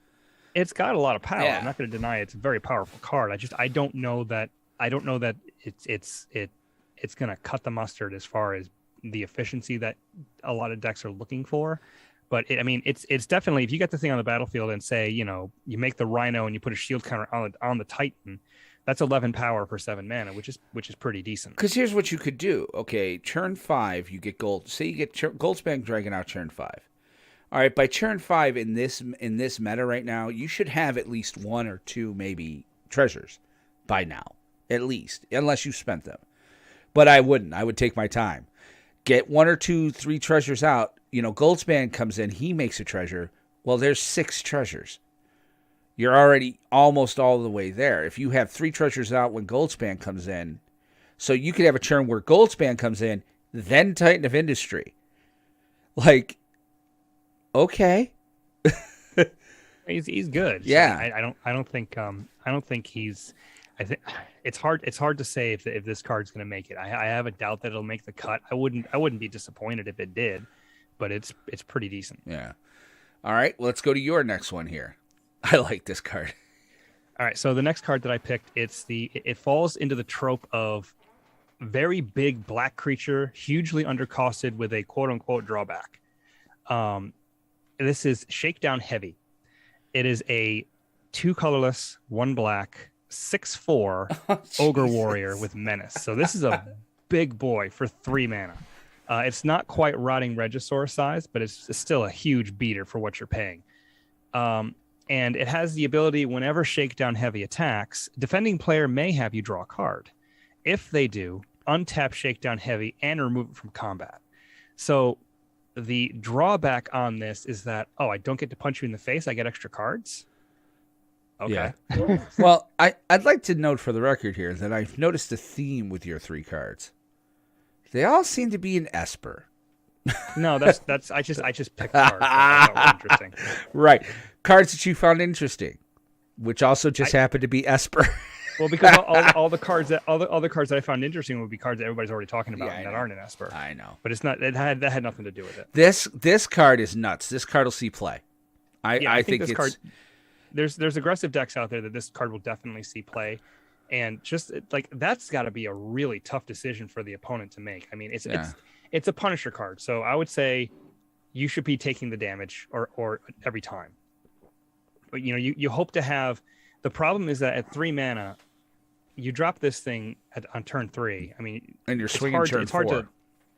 It's got a lot of power. Yeah. I'm not going to deny it's a very powerful card. I don't know that it's going to cut the mustard as far as the efficiency that a lot of decks are looking for. But it's definitely, if you get the thing on the battlefield and say, you make the Rhino and you put a shield counter on the Titan, that's 11 power for 7 mana, which is pretty decent. Because here's what you could do. Okay, turn 5, you get gold. Say you get Goldspan Dragon out turn 5. All right, by turn 5 in this meta right now, you should have at least 1 or 2 maybe treasures by now, at least, unless you spent them. But I wouldn't. I would take my time. Get 1 or 2, 3 treasures out. Goldspan comes in, he makes a treasure. Well, there's 6 treasures. You're already almost all the way there. If you have 3 treasures out when Goldspan comes in, so you could have a turn where Goldspan comes in, then Titan of Industry. Like, okay. He's good. Yeah. So I don't think he's. I think it's hard to say if this card's going to make it. I have a doubt that it'll make the cut. I wouldn't be disappointed if it did, but it's pretty decent. Yeah. All right, let's go to your next one here. I like this card. All right, so the next card that I picked, it falls into the trope of very big black creature, hugely undercosted with a quote unquote drawback. This is Shakedown Heavy. It is a 2 colorless, 1 black, 6/4 ogre warrior with menace. So this is a big boy for 3 mana. It's not quite Rotting Regisaur size, but it's still a huge beater for what you're paying. And it has the ability, whenever Shakedown Heavy attacks, defending player may have you draw a card. If they do, untap Shakedown Heavy and remove it from combat. So the drawback on this is that, I don't get to punch you in the face. I get extra cards. Okay. Yeah. Well, I'd like to note for the record here that I've noticed a theme with your 3 cards. They all seem to be an Esper. No, that's I just picked cards that I thought were interesting. Right. Cards that you found interesting, which also just happened to be Esper. Well, because all the cards that I found interesting would be cards that everybody's already talking about that aren't in Esper. I know. But it's not. That had nothing to do with it. This card is nuts. This card will see play. I think this it's card. There's aggressive decks out there that this card will definitely see play, and just like that's got to be a really tough decision for the opponent to make. I mean, it's a Punisher card, so I would say you should be taking the damage or every time. But you hope to have. The problem is that at 3 mana, you drop this thing on turn 3. I mean, and you're swinging turn 4.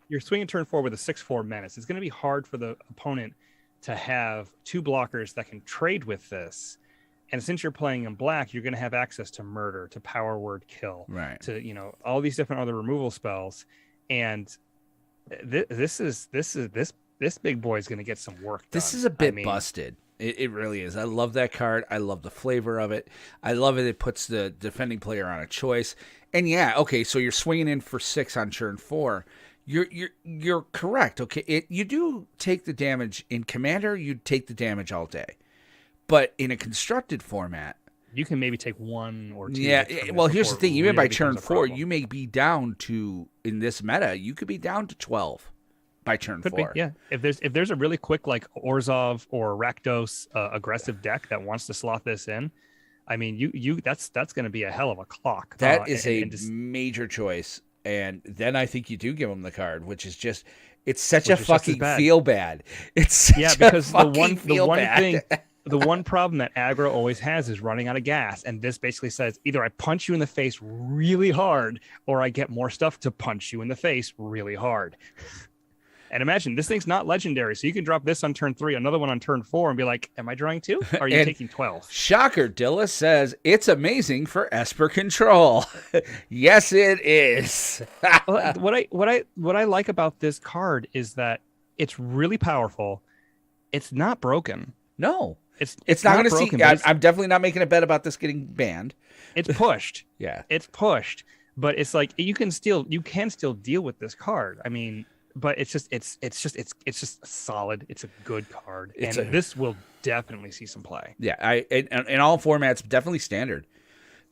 You're swinging turn 4 with a 6/4 menace. It's going to be hard for the opponent to have 2 blockers that can trade with this. And since you're playing in black, you're going to have access to murder, to power word kill, right? To all these different other removal spells. And this big boy is going to get some work done. This is a bit busted. It really is. I love that card. I love the flavor of it. I love it. It puts the defending player on a choice. And yeah, okay, so you're swinging in for 6 on turn 4. You're correct. Okay, you do take the damage in Commander. You take the damage all day, But in a constructed format, You can maybe take 1 or 2. yeah. hits from Well, this here's the before it thing: even by really turn becomes a 4, problem. you may be down to in this meta. You could be down to 12 by turn Could 4. be, yeah. If there's a really quick like Orzhov or Rakdos aggressive deck that wants to slot this in, I mean, you that's going to be a hell of a clock. That is and a major choice, and then I think you do give him the card, which is just. It's such Which a is just as fucking bad. feel bad. It's such Yeah, a because the fucking feel one bad. thing, the one problem that aggro always has is running out of gas, and this basically says either I punch you in the face really hard, or I get more stuff to punch you in the face really hard. And imagine this thing's not legendary, so you can drop this on turn 3, another one on turn 4, and be like, "Am I drawing 2? Or are you And- taking 12?" Shocker, Dilla says it's amazing for Esper control. Yes, it is. Well, what I like about this card is that it's really powerful. It's not broken. No, It's not going to broken, see. but I'm definitely not making a bet about this getting banned. it's pushed. Yeah, It's pushed, but it's like you can still deal with this card. I mean, but it's just solid. It's a good card, this will definitely see some play. yeah. In all formats, definitely standard.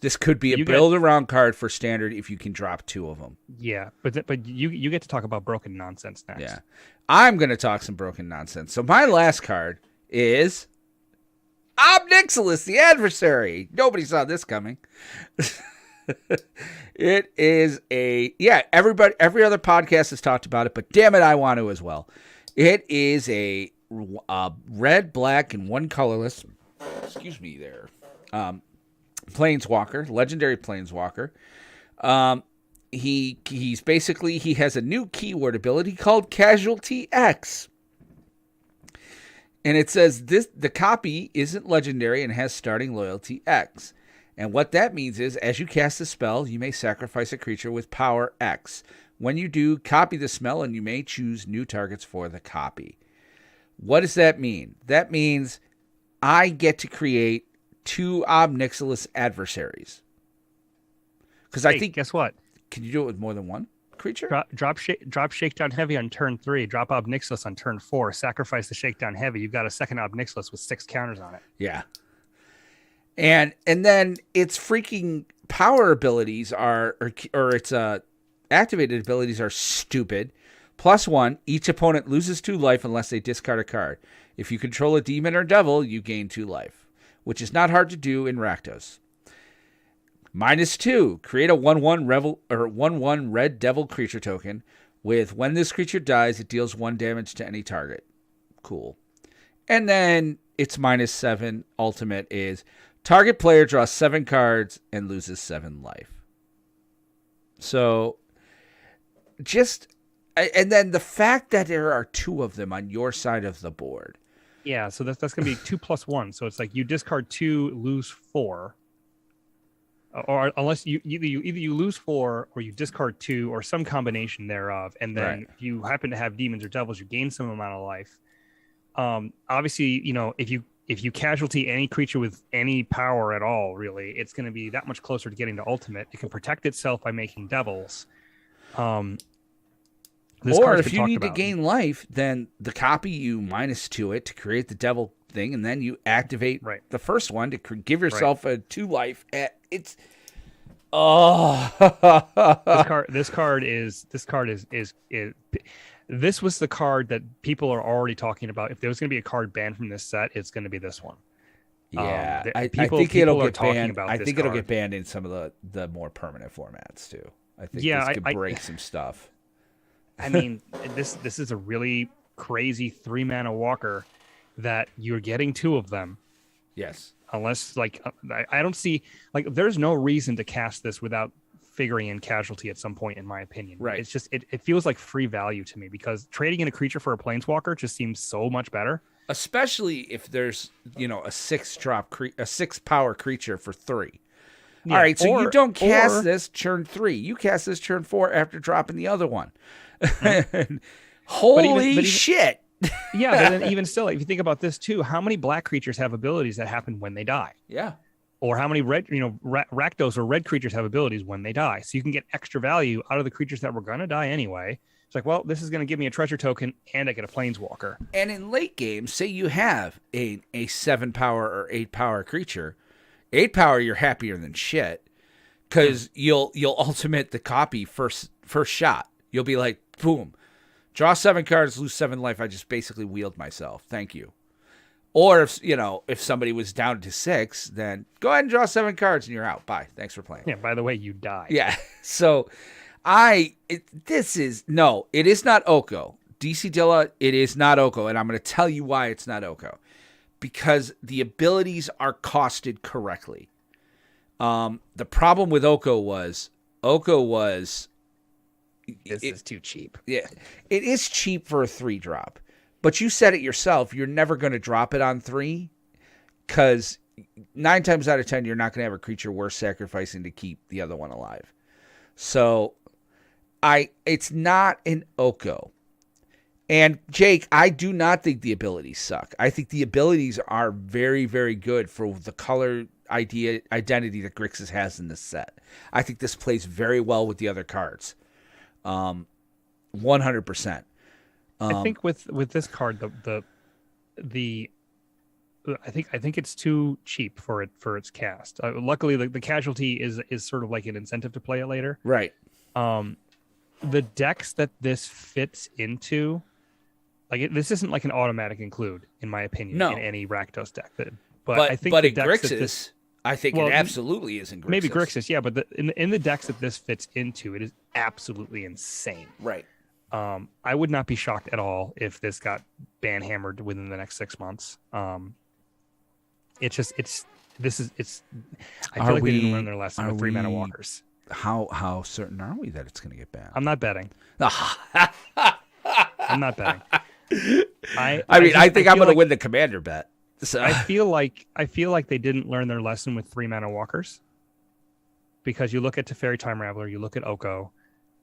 This could be a You get- build around card for standard if you can drop 2 of them. Yeah, but you get to talk about broken nonsense next. Yeah, I'm going to talk some broken nonsense. So my last card is Obnixilis, the adversary. Nobody saw this coming. It is every other podcast has talked about it, but damn it, I want to as well. It is a red, black, and 1 colorless. Excuse me, there. Planeswalker, legendary Planeswalker. He's basically he has a new keyword ability called Casualty X. And it says the copy isn't legendary and has starting loyalty X. And what that means is, as you cast a spell, you may sacrifice a creature with power X. When you do, copy the spell, and you may choose new targets for the copy. What does that mean? That means I get to create 2 Obnixilis adversaries. Because I think, guess what? can you do it with more than 1 creature? Drop Shakedown Heavy on turn 3. Drop Obnixilis on turn 4. Sacrifice the Shakedown Heavy. You've got a second Obnixilis with 6 counters on it. Yeah. And then its freaking power abilities or its activated abilities are stupid. +1, each opponent loses 2 life unless they discard a card. If you control a demon or devil, you gain 2 life, which is not hard to do in Rakdos. -2, create a 1/1 red devil creature token with when this creature dies, it deals 1 damage to any target. Cool. And then its -7 ultimate is target player draws 7 cards and loses 7 life. So and then the fact that there are 2 of them on your side of the board. Yeah, so that's going to be 2 + 1. So it's like you discard 2, lose 4. Or unless either you lose 4 or you discard 2 or some combination thereof, and then Right. if you happen to have demons or devils, you gain some amount of life. Obviously, if you casualty any creature with any power at all, really, it's going to be that much closer to getting to ultimate. It can protect itself by making devils. This Or card's if been you talked need about. to gain life, then the copy you -2 it to create the devil thing, and then you activate Right. the first one to give yourself a 2 life. It's This card is this was the card that people are already talking about. If there was going to be a card banned from this set, it's going to be this one. yeah. I people think it'll are get talking banned. about I this think it'll card. get banned in some of the more permanent formats too. I think Yeah, this could I- break some stuff. I mean, this is a really crazy 3-mana walker that you're getting 2 of them. Yes. Unless I don't see there's no reason to cast this without figuring in casualty at some point, in my opinion. Right. It's just it feels like free value to me because trading in a creature for a planeswalker just seems so much better. Especially if there's a 6 power creature for 3. Yeah, All right, so you don't cast or- this turn 3. You cast this turn 4 after dropping the other one. Mm-hmm. Holy even- shit! Yeah, but then even still, if you think about this too, how many black creatures have abilities that happen when they die? Yeah. Or how many red, Rakdos or red creatures have abilities when they die? So you can get extra value out of the creatures that were going to die anyway. like, well, this is going to give me a treasure token and I get a planeswalker. And in late game, say you have a 7 power or 8 power creature, 8 power you're happier than shit because you'll ultimate the copy first shot. You'll be like, boom, draw 7 cards, lose 7 life. I just basically wheeled myself. Thank you. Or if somebody was down to 6, then go ahead and draw 7 cards and you're out. Bye. Thanks for playing. Yeah. By the way, you die. Yeah. So it is not Oko. DC Dilla, it is not Oko. And I'm going to tell you why it's not Oko. Because the abilities are costed correctly. The problem with Oko was This is too cheap. Yeah. It is cheap for a 3-drop. But you said it yourself, you're never going to drop it on 3 because 9 times out of 10, you're not going to have a creature worth sacrificing to keep the other one alive. So it's not an Oko. And Jake, I do not think the abilities suck. I think the abilities are very, very good for the color identity that Grixis has in this set. I think this plays very well with the other cards. 100%. I think with this card, I think it's too cheap for its cast. Luckily, the casualty is sort of like an incentive to play it later. Right. The decks that this fits into, this isn't like an automatic include, in my opinion, in any Rakdos deck. But I think in decks Grixis, it absolutely is in Grixis. Maybe Grixis, yeah. But in the decks that this fits into, it is absolutely insane. Right. I would not be shocked at all if this got ban hammered within the next 6 months. I feel like they didn't learn their lesson with 3-mana walkers. How certain are we that it's going to get banned? I'm not betting. I'm not betting. I think I'm going to win the commander bet. So. I feel like they didn't learn their lesson with 3-mana walkers, because you look at Teferi Time Raveler, you look at Oko,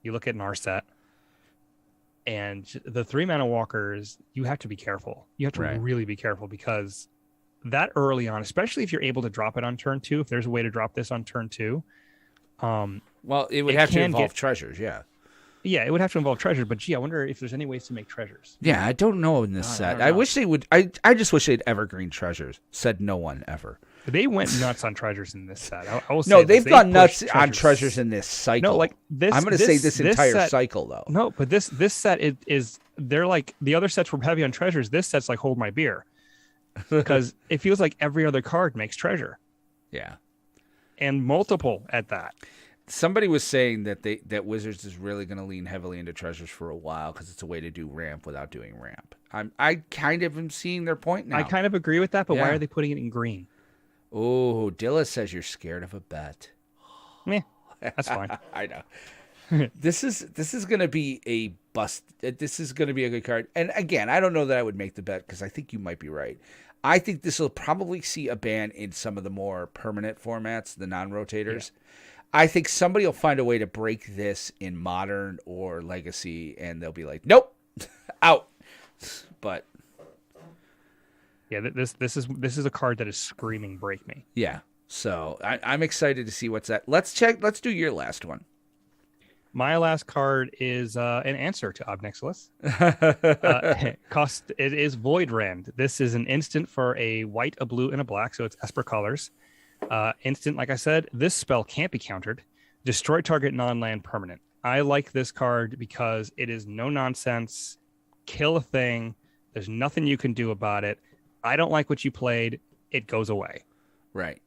you look at Narset. And the 3-mana walkers, you have to be careful. You have to really be careful, because that early on, especially if you're able to drop it on turn 2, if there's a way to drop this on turn 2. Well, it would have to involve treasures, yeah. Yeah, it would have to involve treasure, but I wonder if there's any ways to make treasures. Yeah, I don't know in this set. I wish they would. I just wish they'd evergreen treasures. Said no one ever. They went nuts on treasures in this set. I will say no, they've gone nuts on treasures in this cycle. No, like this. I'm going to say this entire cycle, though. No, but this set is they're like, the other sets were heavy on treasures. This set's like hold my beer, because it feels like every other card makes treasure. Yeah, and multiple at that. Somebody was saying that Wizards is really going to lean heavily into treasures for a while because it's a way to do ramp without doing ramp. I kind of am seeing their point now. I kind of agree with that, but why are they putting it in green? Oh, Dilla says you're scared of a bet. Meh, that's fine. I know. This is going to be a bust. This is going to be a good card. And again, I don't know that I would make the bet because I think you might be right. I think this will probably see a ban in some of the more permanent formats, the non-rotators. Yeah. I think somebody will find a way to break this in Modern or Legacy, and they'll be like, nope, out. But yeah, this is a card that is screaming break me. Yeah, so I'm excited to see what's that. Let's check. Let's do your last one. My last card is an answer to Obnixilis. It is Void Rend. This is an instant for a white, a blue, and a black, so it's Esper colors. Instant, like I said, this spell can't be countered. Destroy target non-land permanent. I like this card because it is no nonsense. Kill a thing. There's nothing you can do about it. I don't like what you played. It goes away. Right.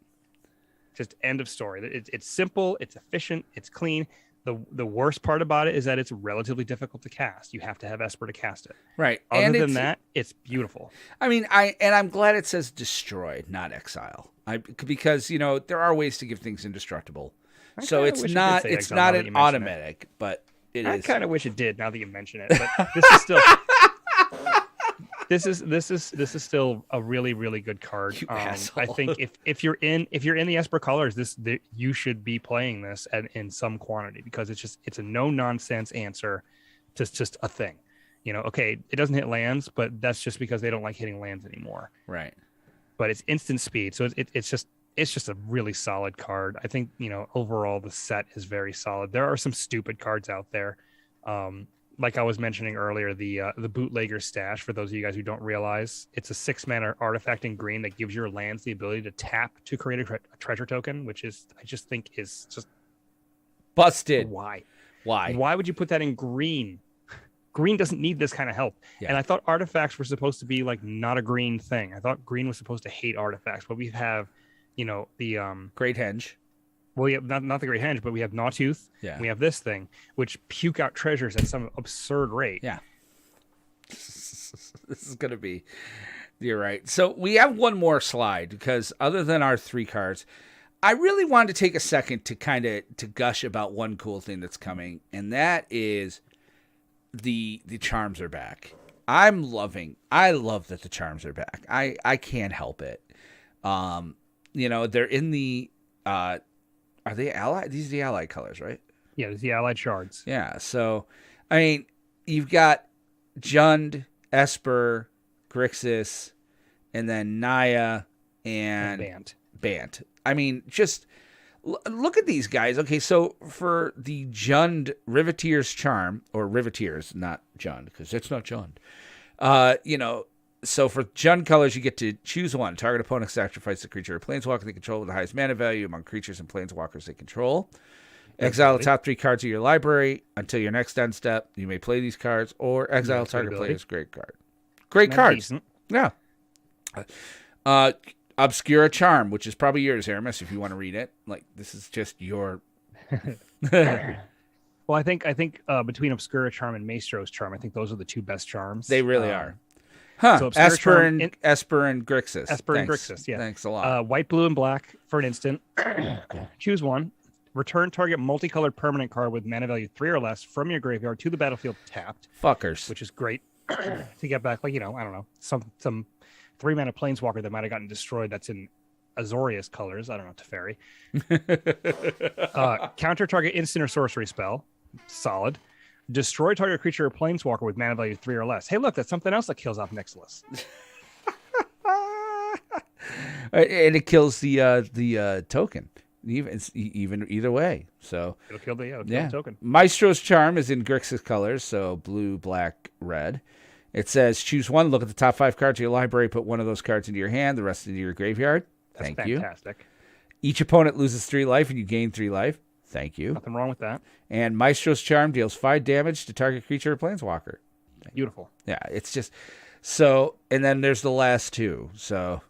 Just end of story. It's simple. It's efficient. It's clean. The worst part about it is that it's relatively difficult to cast. You have to have Esper to cast it. Right. Other than that, it's beautiful. I mean, I'm glad it says destroy, not exile. Because there are ways to give things indestructible. So it's not an automatic, but it is. I kind of wish it did now that you mention it. But this is still this is still a really, really good card. I think if you're in the Esper colors, you should be playing this in some quantity, because it's a no nonsense answer to just a thing. Okay, it doesn't hit lands, but that's just because they don't like hitting lands anymore. Right. But it's instant speed, so it's just a really solid card. I think overall the set is very solid. There are some stupid cards out there. like I was mentioning earlier, the bootlegger stash, for those of you guys who don't realize, it's a 6-mana artifact in green that gives your lands the ability to tap to create a treasure token, which is, I just think, is just Busted. why Why? would you put that in green? Green doesn't need this kind of help. Yeah. And I thought artifacts were supposed to be like not a green thing. I thought green was supposed to hate artifacts, but we have, the Great Henge. well, we have not the Great Henge, but we have Gnawtooth. Yeah. We have this thing, which puke out treasures at some absurd rate. Yeah. This is going to be... You're right. So we have one more slide, because other than our 3 cards, I really wanted to take a second to to gush about one cool thing that's coming, and that is the charms are back. I love that the charms are back. I can't help it. They're in the... Are they allied? These are the allied colors, right? Yeah, there's the allied shards. Yeah. So, I mean, you've got Jund, Esper, Grixis, and then Naya and Bant. I mean, just look at these guys. Okay, so for the Jund Riveteer's Charm, or Riveteers, not Jund, because it's not Jund. So for Jund colors, you get to choose one. Target opponent sacrifice a creature or planeswalker they control with the highest mana value among creatures and planeswalkers they control. Exile the top 3 cards of your library until your next end step. You may play these cards, or exile target player's great card. Great cards. Decent. Yeah. Obscura Charm, which is probably yours, Aramis, if you want to read it. Like, this is just your... Well, I think between Obscura Charm and Maestro's Charm, I think those are the 2 best charms. They really are. Huh. So Esper and Grixis. Esper and Grixis, yeah. Thanks a lot. White, blue, and black for an instant. Choose one. Return target multicolored permanent card with mana value 3 or less from your graveyard to the battlefield tapped. Fuckers. Which is great to get back, I don't know, some 3-mana planeswalker that might have gotten destroyed that's in Azorius colors. I don't know, Teferi. Counter target instant or sorcery spell. Solid. Destroy target creature or planeswalker with mana value 3 or less. Hey, look, that's something else that kills off Nixilis. And it kills the token. Even either way. So It'll kill the token. Maestro's Charm is in Grixis colors, so blue, black, red. It says choose one, look at the top 5 cards of your library, put one of those cards into your hand, the rest into your graveyard. That's Thank you. Fantastic. Each opponent loses 3 life and you gain 3 life. Thank you. Nothing wrong with that. And Maestro's Charm deals 5 damage to target creature or planeswalker. Beautiful. Yeah, it's just so. And then there's the last 2. So,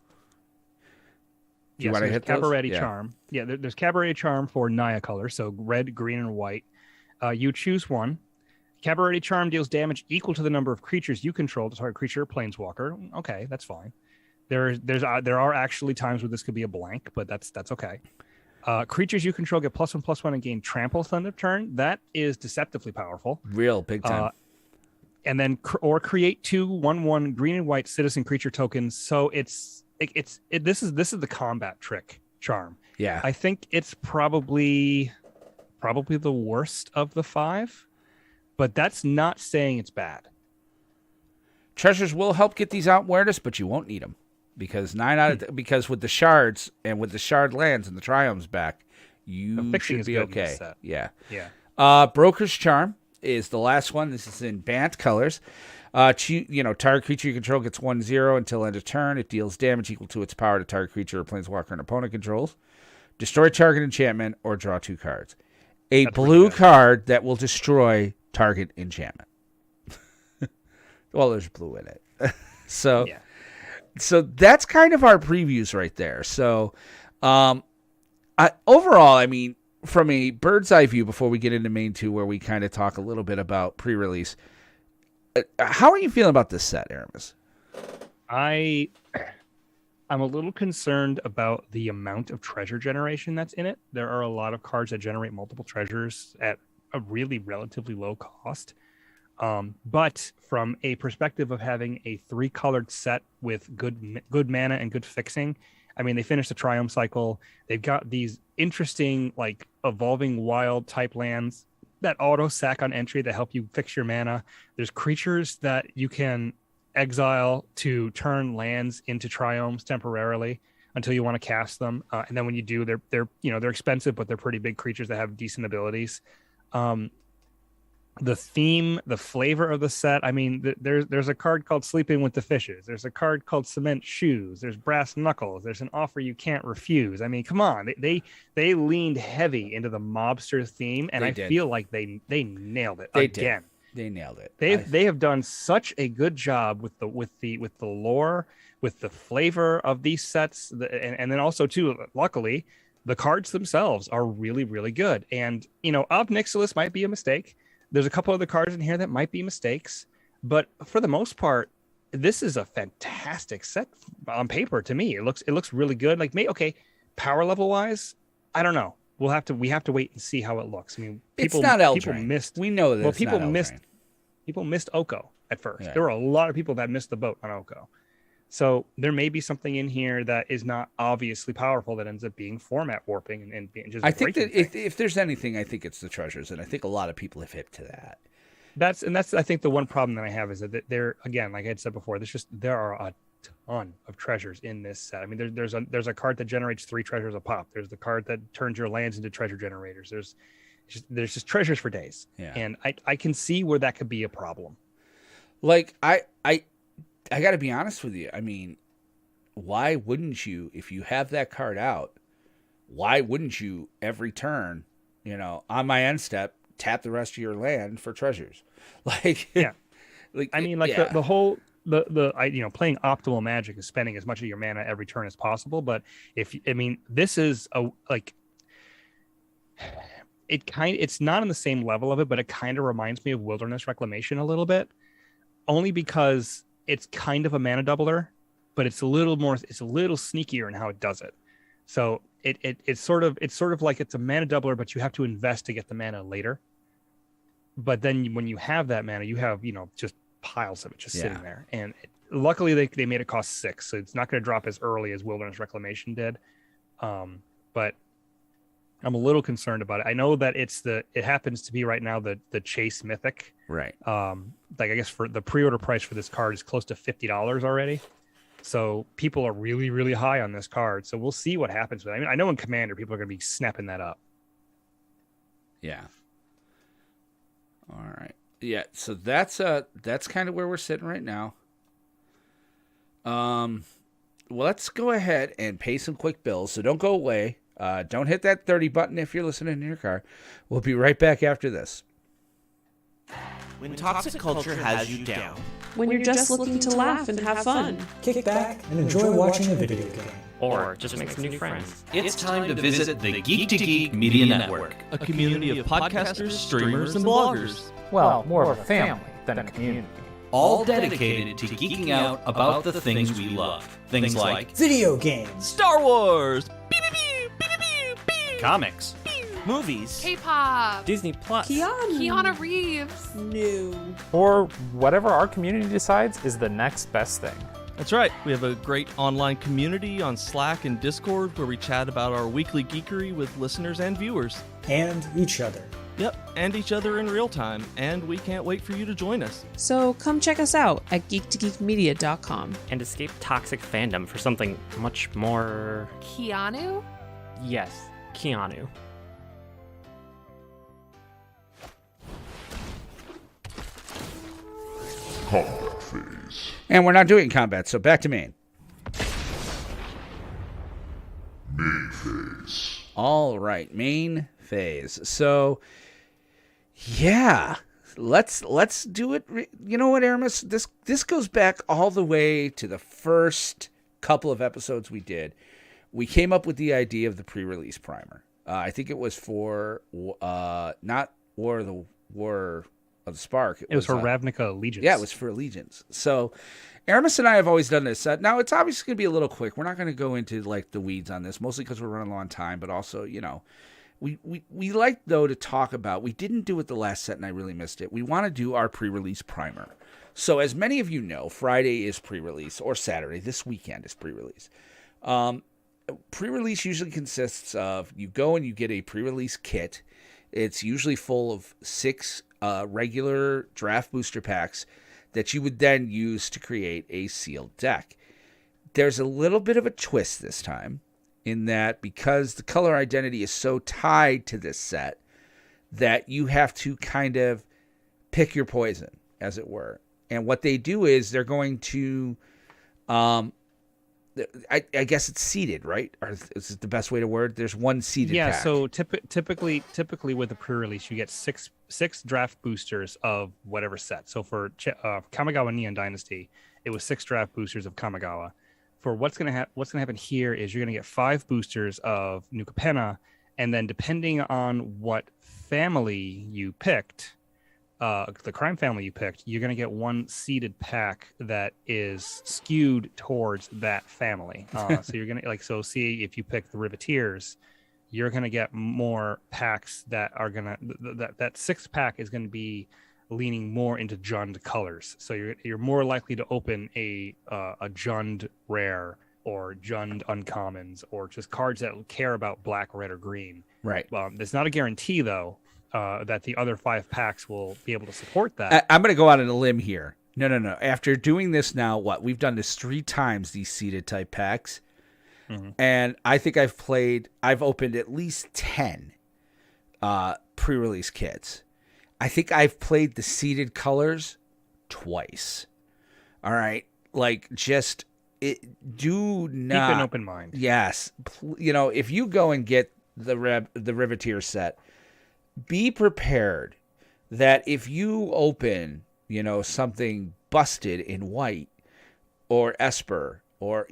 do you want to hit those? Cabaret Charm. Yeah, there's Cabaret Charm for Naya color, so red, green, and white. You choose one. Cabaret Charm deals damage equal to the number of creatures you control to target creature or planeswalker. Okay, that's fine. There are actually times where this could be a blank, but that's okay. Creatures you control get +1/+1 and gain trample thunder turn. That is deceptively powerful. Real big time. And then create 2 1/1 green and white citizen creature tokens. So this is the combat trick charm. Yeah, I think it's probably the worst of the 5, but that's not saying it's bad. Treasures will help get these out awareness, but you won't need them. Because because with the shards and with the shard lands and the triomes back, you should be okay. Yeah. Broker's Charm is the last one. This is in Bant colors. Target creature you control gets 1/0 until end of turn. It deals damage equal to its power to target creature or planeswalker an opponent controls. Destroy target enchantment or draw 2 cards. That's blue card that will destroy target enchantment. Well, there's blue in it. So. Yeah. So that's kind of our previews right there. So overall, I mean, from a bird's eye view, before we get into main 2, where we kind of talk a little bit about pre-release, how are you feeling about this set, Aramis? I'm a little concerned about the amount of treasure generation that's in it. There are a lot of cards that generate multiple treasures at a really relatively low cost. But from a perspective of having a 3-colored set with good mana and good fixing, I mean, they finished the Triumph cycle. They've got these interesting, like, evolving wild type lands that auto sack on entry that help you fix your mana. There's creatures that you can exile to turn lands into Triumphs temporarily until you want to cast them. And then when you do, they're expensive, but they're pretty big creatures that have decent abilities. the theme, the flavor of the set. I mean, there's a card called Sleeping with the Fishes. There's a card called Cement Shoes. There's Brass Knuckles. There's an Offer You Can't Refuse. I mean, come on, they leaned heavy into the mobster theme, and I feel like they nailed it again. They nailed it. They have done such a good job with the lore, with the flavor of these sets, and then also too, luckily, the cards themselves are really, really good. And Ob Nixilis might be a mistake. There's a couple other cards in here that might be mistakes, but for the most part, this is a fantastic set on paper to me. It looks really good. Like, power level wise, I don't know. We have to wait and see how it looks. I mean, it's not Eldraine. People missed. We know that. Well, people missed Oko at first. Yeah. There were a lot of people that missed the boat on Oko. So there may be something in here that is not obviously powerful that ends up being format warping and just. I think that if there's anything, I think it's the treasures, and I think a lot of people have hit to that. That's I think the one problem that I have is that there, again, like I had said before, there are a ton of treasures in this set. I mean, there's a card that generates 3 treasures a pop. There's the card that turns your lands into treasure generators. There's just treasures for days. Yeah. And I can see where that could be a problem. Like I got to be honest with you. I mean, why wouldn't you, if you have that card out, why wouldn't you every turn, on my end step, tap the rest of your land for treasures? Like, yeah. Like, I mean, like yeah. the whole, playing optimal Magic is spending as much of your mana every turn as possible. But this is it's not on the same level of it, but it kind of reminds me of Wilderness Reclamation a little bit, only because it's kind of a mana doubler, but it's a little sneakier in how it does it. So it's sort of like it's a mana doubler, but you have to invest to get the mana later. But then when you have that mana, you have, just piles of it just sitting there. And luckily they made it cost 6, so it's not going to drop as early as Wilderness Reclamation did. But I'm a little concerned about it. I know that it happens to be right now the Chase Mythic. Right. Like I guess for the pre-order price for this card is close to $50 already. So people are really, really high on this card. So we'll see what happens with it. I mean, I know in Commander people are going to be snapping that up. Yeah. All right. Yeah. So that's kind of where we're sitting right now. Well, let's go ahead and pay some quick bills. So don't go away. Don't hit that 30 button if you're listening in your car. We'll be right back after this. When toxic culture has you down. When you're just looking to laugh and have fun. Kick back and enjoy watching a video game. Or just make some new friends. It's time to visit the Geek to Geek Media Network, a community of podcasters, streamers, and bloggers. Well, more of a family than a community. all dedicated to geeking out about the things we love. Things like video games, Star Wars, comics, movies, K-pop, Disney Plus, Keanu Reeves, or whatever our community decides is the next best thing. That's right. We have a great online community on Slack and Discord where we chat about our weekly geekery with listeners and viewers. and each other. Yep, and each other in real time, and we can't wait for you to join us. So come check us out at geektogeekmedia.com. and escape toxic fandom for something much more. Keanu. Yes, Keanu. Combat phase. And we're not doing combat, so back to main. Main phase. All right, main phase. So, yeah, let's do it. You know what, Aramis? This goes back all the way to the first couple of episodes we did. We came up with the idea of the pre-release primer. I think it was for not War of the Spark. It was for Ravnica Allegiance. Yeah, it was for Allegiance. So Aramis and I have always done this. Now, it's obviously going to be a little quick. We're not going to go into like the weeds on this, mostly because we're running low on time, but also, you know, we like, though, to talk about, we didn't do it the last set, and I really missed it. We want to do our pre-release primer. So as many of you know, Friday is pre-release, or Saturday. This weekend is pre-release. Pre-release usually consists of, you go and you get a pre-release kit. It's usually full of 6 regular draft booster packs that you would then use to create a sealed deck. There's a little bit of a twist this time, in that because the color identity is so tied to this set, that you have to kind of pick your poison, as it were. And what they do is they're going to, I guess it's seeded, right? Or is it the best way to word? There's one seeded pack. So typically with a pre-release, you get six draft boosters of whatever set. So for Kamigawa Neon Dynasty, it was 6 draft boosters of Kamigawa. For what's gonna happen here is you're gonna get 5 boosters of Nuka Penna, and then depending on what family you picked, the crime family you picked, you're going to get one seeded pack that is skewed towards that family. So you're going to see if you pick the Riveteers, you're going to get more packs that are going to that 6th pack is going to be leaning more into Jund colors. So you're more likely to open a Jund rare or Jund uncommons, or just cards that care about black, red, or green. Right. It's not a guarantee though. That the other 5 packs will be able to support that. I'm going to go out on a limb here. No. After doing this now, we've done this 3 times, these seeded type packs. Mm-hmm. And I think I've opened at least 10 pre-release kits. I think I've played the seeded colors twice. All right. Do not. Keep an open mind. Yes. If you go and get the Riveteer set, be prepared that if you open, something busted in white or Esper or,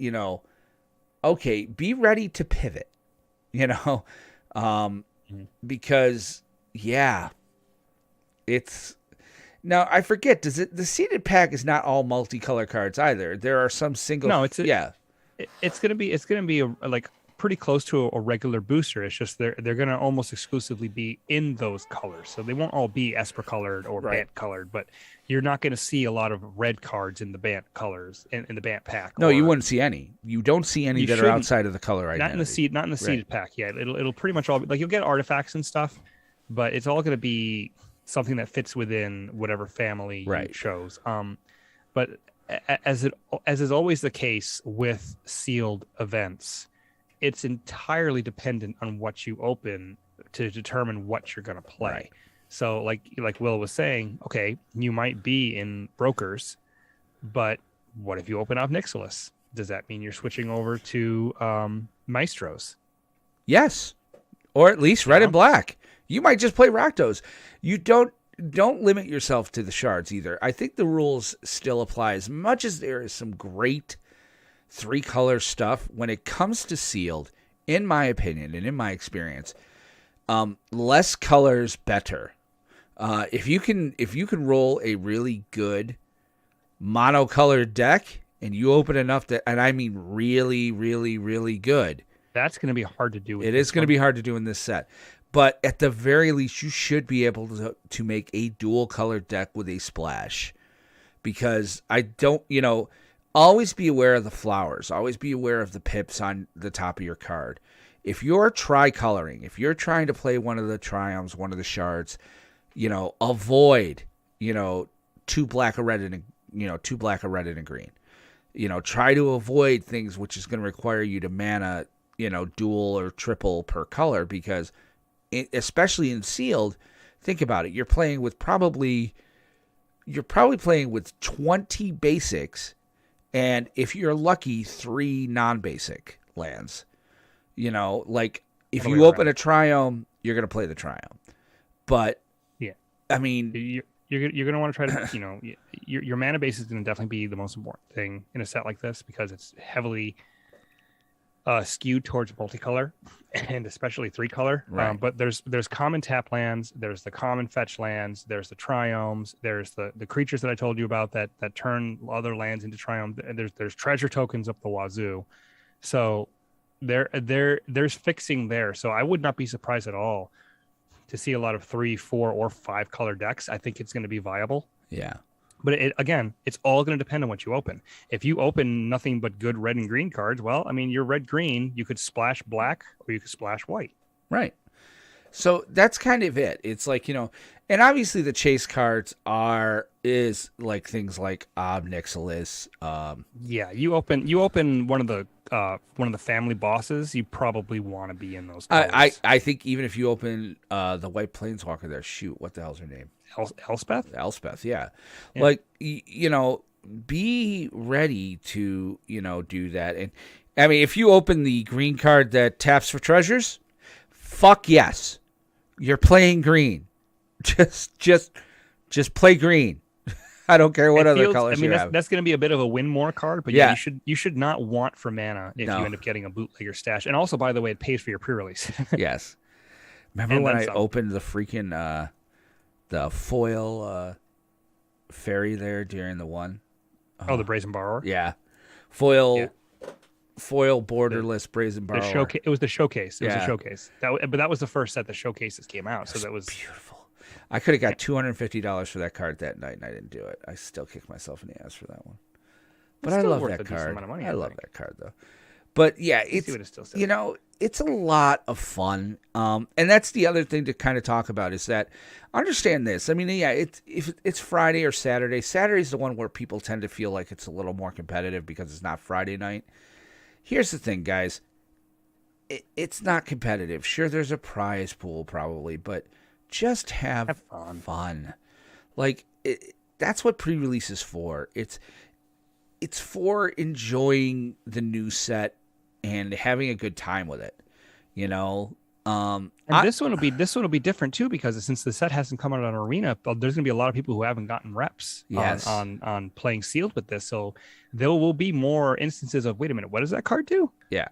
okay, be ready to pivot, because it's now I forget, the seeded pack is not all multicolor cards either. There are some single. No, it's going to be like pretty close to a regular booster. It's just they're going to almost exclusively be in those colors, so they won't all be Esper colored or Bant colored, but you're not going to see a lot of red cards in the Bant colors in the Bant pack. No, you wouldn't see any. You don't see any that are outside of the color identity. Not in the seeded pack. Yeah, it'll pretty much all be, like, you'll get artifacts and stuff, but it's all going to be something that fits within whatever family you chose. But as is always the case with sealed events, it's entirely dependent on what you open to determine what you're going to play. Right. So like Will was saying, okay, you might be in Brokers, but what if you open up Nixilis? Does that mean you're switching over to Maestros? Yes. Or at least red and black. You might just play Rakdos. You don't limit yourself to the shards either. I think the rules still apply. As much as there is some great 3-color stuff, when it comes to sealed, in my opinion and in my experience, less colors better. If you can roll a really good monocolored deck and you open enough and I mean really, really, really good, that's going to be hard to do. It is going to be hard to do in this set. But at the very least, you should be able to make a dual colored deck with a splash. Because always be aware of the flowers. Always be aware of the pips on the top of your card. If you're tricoloring, if you're trying to play one of the triumphs, one of the shards, avoid, 2 black, a red, and a green. Try to avoid things which is going to require you to mana, dual or triple per color, because especially in sealed, think about it. You're probably playing with 20 basics, and if you're lucky, 3 non-basic lands. If you open a Triumph, you're going to play the Triumph. But I mean, you're going to want to try to, your mana base is going to definitely be the most important thing in a set like this, because it's heavily skewed towards multicolor, and especially 3-color. Right. But there's common tap lands, there's the common fetch lands, there's the triumphs, there's the creatures that I told you about that turn other lands into triumph, and there's treasure tokens up the wazoo. So there's fixing there. So I would not be surprised at all to see a lot of 3, 4, or 5-color decks. I think it's going to be viable. Yeah. But it's all going to depend on what you open. If you open nothing but good red and green cards, well, I mean, you're red-green. You could splash black or you could splash white. Right. So that's kind of it. It's like, and obviously the chase cards is like things like Ob Nixilis. Yeah, you open one of the family bosses, you probably want to be in those colors. I think even if you open the White Planeswalker there, shoot, what the hell's her name? Elspeth? Elspeth, yeah. Like, be ready to, do that. And I mean, if you open the green card that taps for treasures, fuck yes. You're playing green. Just play green. I don't care what other colors you have. That's going to be a bit of a win more card, but yeah, you should not want for mana if you end up getting a bootlegger stash. And also, by the way, it pays for your pre-release. Yes. Remember when I opened the freaking the foil fairy there during the one? Oh, the Brazen Borrower? Yeah. Foil borderless Brazen Borrower. It was the showcase. It was a showcase. But that was the first set the showcases came out. So that was beautiful. I could have got $250 for that card that night, and I didn't do it. I still kicked myself in the ass for that one. But I love that card. I love that card, though. But yeah, it's it's a lot of fun. And that's the other thing to kind of talk about is that understand this. I mean, yeah, if it's Friday or Saturday. Saturday's the one where people tend to feel like it's a little more competitive because it's not Friday night. Here's the thing, guys. It's not competitive. Sure, there's a prize pool probably, but just have fun. Like that's what pre-release is for. It's for enjoying the new set and having a good time with it. And this one will be different too because since the set hasn't come out on Arena, there's going to be a lot of people who haven't gotten reps on playing sealed with this. So there will be more instances of wait a minute, what does that card do? Yeah.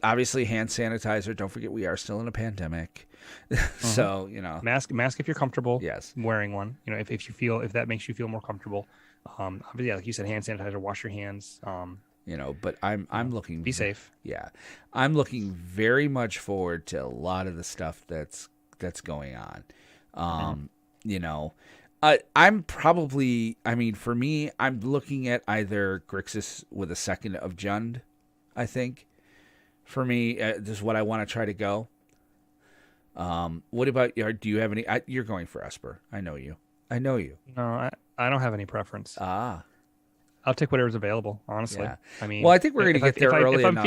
Obviously hand sanitizer. Don't forget we are still in a pandemic. So, mask if you're comfortable wearing one, if that makes you feel more comfortable. Obviously, like you said, hand sanitizer, wash your hands. But I'm looking be safe. Yeah. I'm looking very much forward to a lot of the stuff that's going on. I'm probably, for me, I'm looking at either Grixis with a second of Jund, I think. For me, this is what I want to try to go. What about you? Do you have any? You're going for Esper. I know you. No, I don't have any preference. I'll take whatever's available, honestly. Yeah. Well, I think we're going to get there early enough.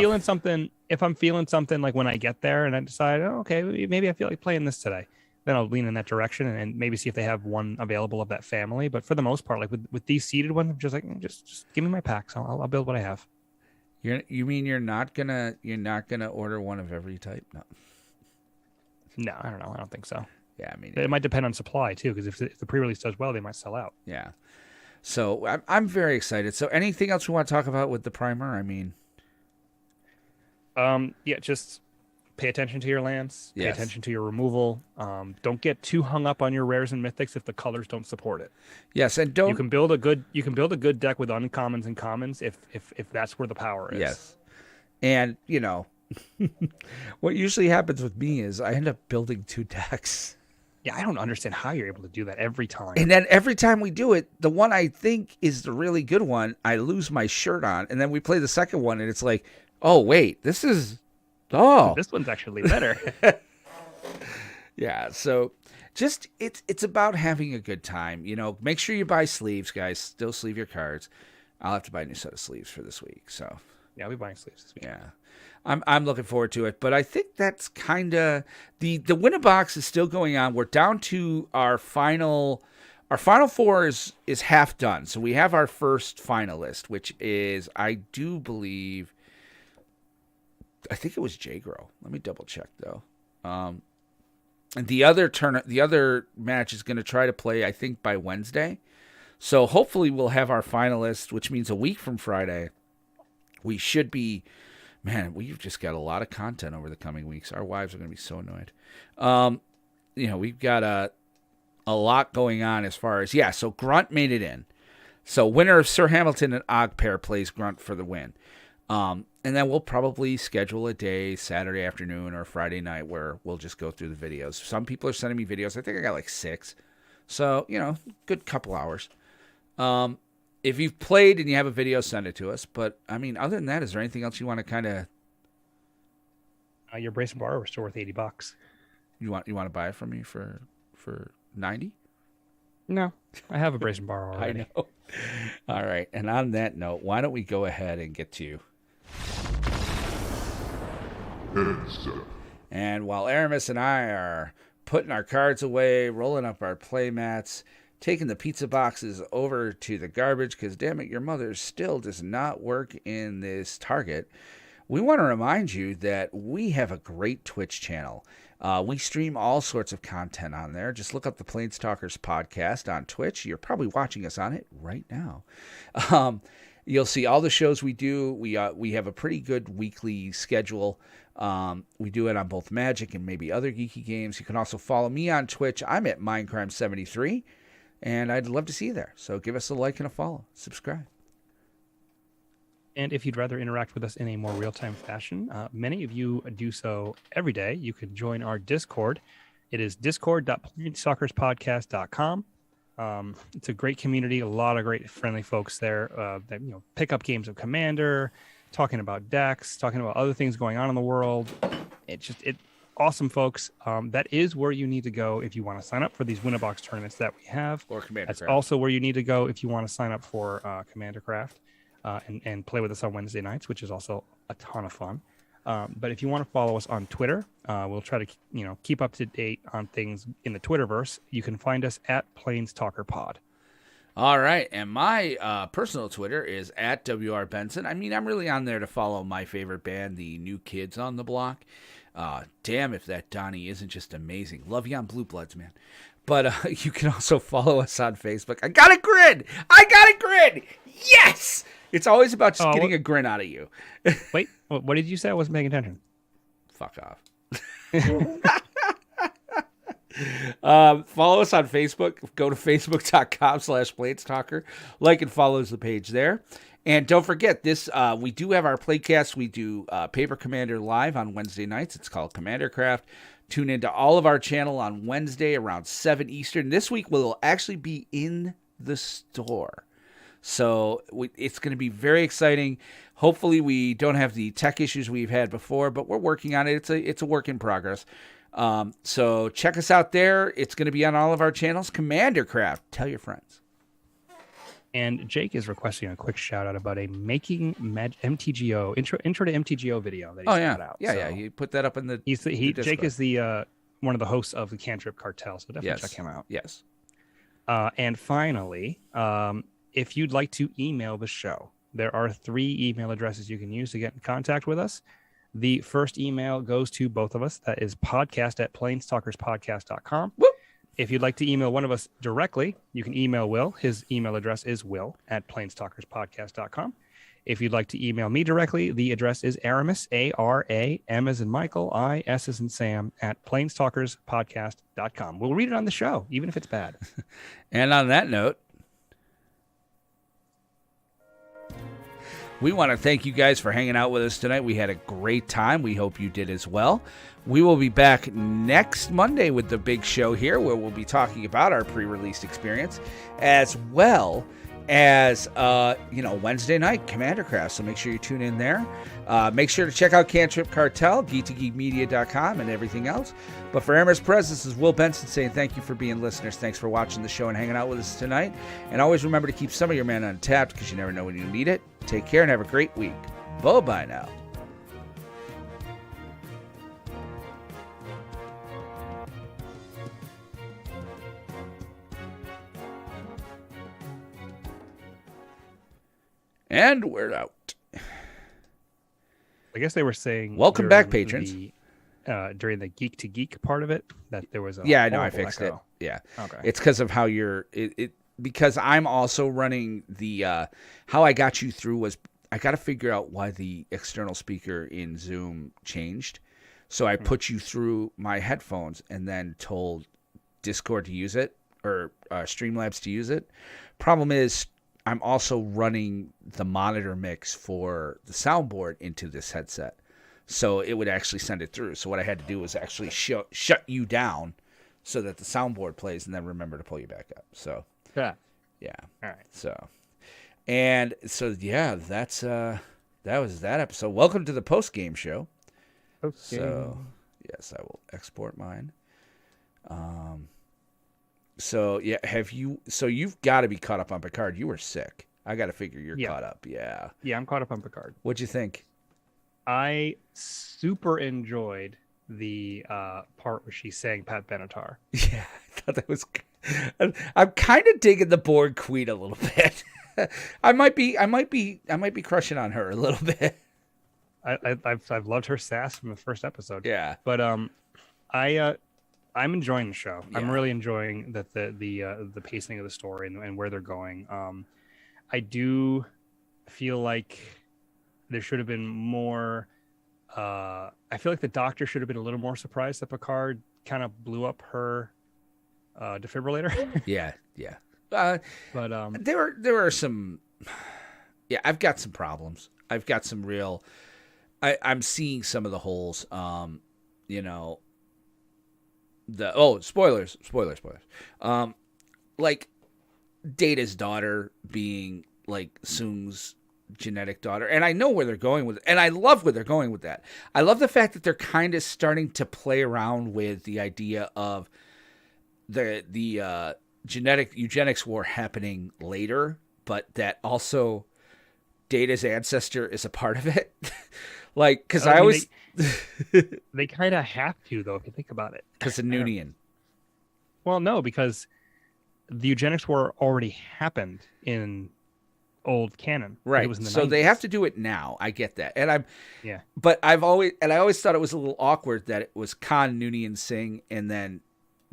If I'm feeling something like when I get there and I decide, okay, maybe I feel like playing this today, then I'll lean in that direction and maybe see if they have one available of that family. But for the most part, like with these seeded ones, I'm just like, just give me my packs. I'll build what I have. You mean you're not gonna order one of every type? No, I don't know. I don't think so. Yeah, it might depend on supply too, because if the pre-release does well, they might sell out. Yeah. So I'm very excited. So anything else we want to talk about with the primer? Just pay attention to your lands. Pay attention to your removal. Don't get too hung up on your rares and mythics if the colors don't support it. Yes, and you can build a good deck with uncommons and commons if that's where the power is. Yes, and what usually happens with me is I end up building 2 decks. Yeah, I don't understand how you're able to do that every time. And then every time we do it, the one I think is the really good one, I lose my shirt on, and then we play the second one, and it's like, oh wait, this one's actually better. Yeah, so just it's about having a good time. Make sure you buy sleeves, guys. Still sleeve your cards. I'll have to buy a new set of sleeves for this week. So yeah, I'll be buying sleeves this week. Yeah, I'm looking forward to it. But I think that's kind of the Win-A-Box is still going on. We're down to our final 4 is half done. So we have our first finalist, which is I do believe. I think it was J-Grow. Let me double check though. And the other match is going to try to play, I think, by Wednesday. So hopefully we'll have our finalists, which means a week from Friday. We should be, we've just got a lot of content over the coming weeks. Our wives are going to be so annoyed. We've got a lot going on as far as, so Grunt made it in. So winner of Sir Hamilton and Og pair plays Grunt for the win. And then we'll probably schedule a day, Saturday afternoon or Friday night, where we'll just go through the videos. Some people are sending me videos. I think I got like 6. So, good couple hours. If you've played and you have a video, send it to us. But, other than that, is there anything else you want to kind of... Your Brazen Borrower was still worth $80. You want to buy it from me for 90? No, I have a brazen bar already. I know. All right. And on that note, why don't we go ahead and get to And while Aramis and I are putting our cards away, rolling up our play mats, taking the pizza boxes over to the garbage, because damn it, your mother still does not work in this Target, we want to remind you that we have a great Twitch channel. We stream all sorts of content on there. Just look up the Planestalkers podcast on Twitch. You're probably watching us on it right now. You'll see all the shows we do. We have a pretty good weekly schedule. We do it on both Magic and maybe other geeky games. You can also follow me on Twitch. I'm at Mindcrime73, and I'd love to see you there. So give us a like and a follow. Subscribe. And if you'd rather interact with us in a more real-time fashion, many of you do so every day. You can join our Discord. It is discord.planestalkerspodcast.com. It's a great community, a lot of great friendly folks there that pick up games of Commander, talking about decks, talking about other things going on in the world. It's awesome folks. That is where you need to go if you want to sign up for these Winnabox tournaments that we have. Or Commander That's Craft. also where you need to go if you want to sign up for Commander Craft and play with us on Wednesday nights, which is also a ton of fun. But if you want to follow us on Twitter, we'll try to keep up to date on things in the Twitterverse. You can find us at PlanesTalkerPod. All right, and my personal Twitter is at WR Benson. I mean, I'm really on there to follow my favorite band, the New Kids on the Block. Damn if that Donnie isn't just amazing. Love you on Blue Bloods, man. But you can also follow us on Facebook. I got a grin! Yes! It's always about just getting a grin out of you. Wait, what did you say? I wasn't paying attention. Fuck off. Follow us on Facebook. Go to facebook.com/Planestalker. Like and follow the page there. And don't forget, this we do have our playcast. We do Paper Commander live on Wednesday nights. It's called Commander Craft. Tune into all of our channel on Wednesday around 7 Eastern. This week we'll actually be in the store. So it's going to be very exciting. Hopefully we don't have the tech issues we've had before, but we're working on it. It's a work in progress. So check us out there. It's going to be on all of our channels. Commander Craft. Tell your friends. And Jake is requesting a quick shout out about a Making MTGO intro to MTGO video that he shot out. Yeah. You put that up in the. Jake is the one of the hosts of the Cantrip Cartel, so definitely check him out. Yes. And finally, if you'd like to email the show, there are 3 email addresses you can use to get in contact with us. The first email goes to both of us. That is podcast@planestalkerspodcast.com. Woo! If you'd like to email one of us directly, you can email Will. His email address is will@planestalkerspodcast.com. If you'd like to email me directly, the address is Aramis, A-R-A-M as in Michael, I-S as in Sam, @planestalkerspodcast.com. We'll read it on the show, even if it's bad. And on that note, we want to thank you guys for hanging out with us tonight. We had a great time. We hope you did as well. We will be back next Monday with the big show here, where we'll be talking about our pre-release experience, as well as Wednesday night Commander Craft. So make sure you tune in there. Make sure to check out Cantrip Cartel, geek2geekmedia.com, and everything else. But for Aramis Perez, this is Will Benson saying thank you for being listeners. Thanks for watching the show and hanging out with us tonight. And always remember to keep some of your mana untapped, because you never know when you need it. Take care and have a great week. Bye-bye now. And we're out. I guess they were saying welcome back, patrons. During the Geek to Geek part of it, that there was a I know I fixed echo. it. Yeah. Okay. It's because of how because I'm also running the how I got you through was I got to figure out why the external speaker in Zoom changed. So I put you through my headphones and then told Discord to use it, or Streamlabs to use it. Problem is, I'm also running the monitor mix for the soundboard into this headset, so it would actually send it through. So what I had to do was actually shut you down so that the soundboard plays, and then remember to pull you back up. So yeah. All right. So that's that was that episode. Welcome to the post game show. Okay. So yes, I will export mine. So yeah, have you? So you've got to be caught up on Picard. You were sick. I got to figure you're Yeah. caught up. Yeah. Yeah, I'm caught up on Picard. What'd you think? I super enjoyed the part where she's saying Pat Benatar. Yeah, I thought that was. I'm kind of digging the Borg Queen a little bit. I might be crushing on her a little bit. I've loved her sass from the first episode. Yeah, but I'm enjoying the show. Yeah. I'm really enjoying the pacing of the story and where they're going. I do feel like there should have been more. I feel like the Doctor should have been a little more surprised that Picard kind of blew up her defibrillator. yeah. But there are some. Yeah, I've got some problems. I've got some real. I'm seeing some of the holes. Spoilers. Like Data's daughter being like Soong's genetic daughter, and I know where they're going with it, and I love where they're going with that. I love the fact that they're kind of starting to play around with the idea of the genetic eugenics war happening later, but that also Data's ancestor is a part of it. Like, because I always they kind of have to, though, if you think about it, because of Noonian. Well, no, because the eugenics war already happened in old canon. Right. It was in the so 90s. they have to do it now. I get that. And Yeah. But I always thought it was a little awkward that it was Khan Noonian Singh and then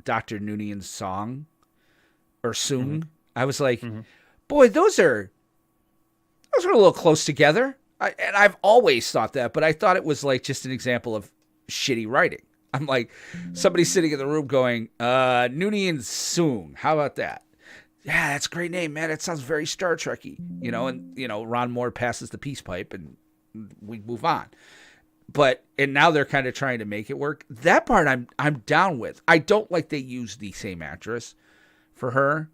Dr. Noonian's song or Soong. Mm-hmm. I was like, boy, those are a little close together. And I've always thought that, but I thought it was like just an example of shitty writing. I'm like, somebody sitting in the room going, Noonian Soong. How about that? Yeah, that's a great name, man. It sounds very Star Trek-y, and Ron Moore passes the peace pipe and we move on. And now they're kind of trying to make it work. That part I'm down with. I don't like they use the same actress for her.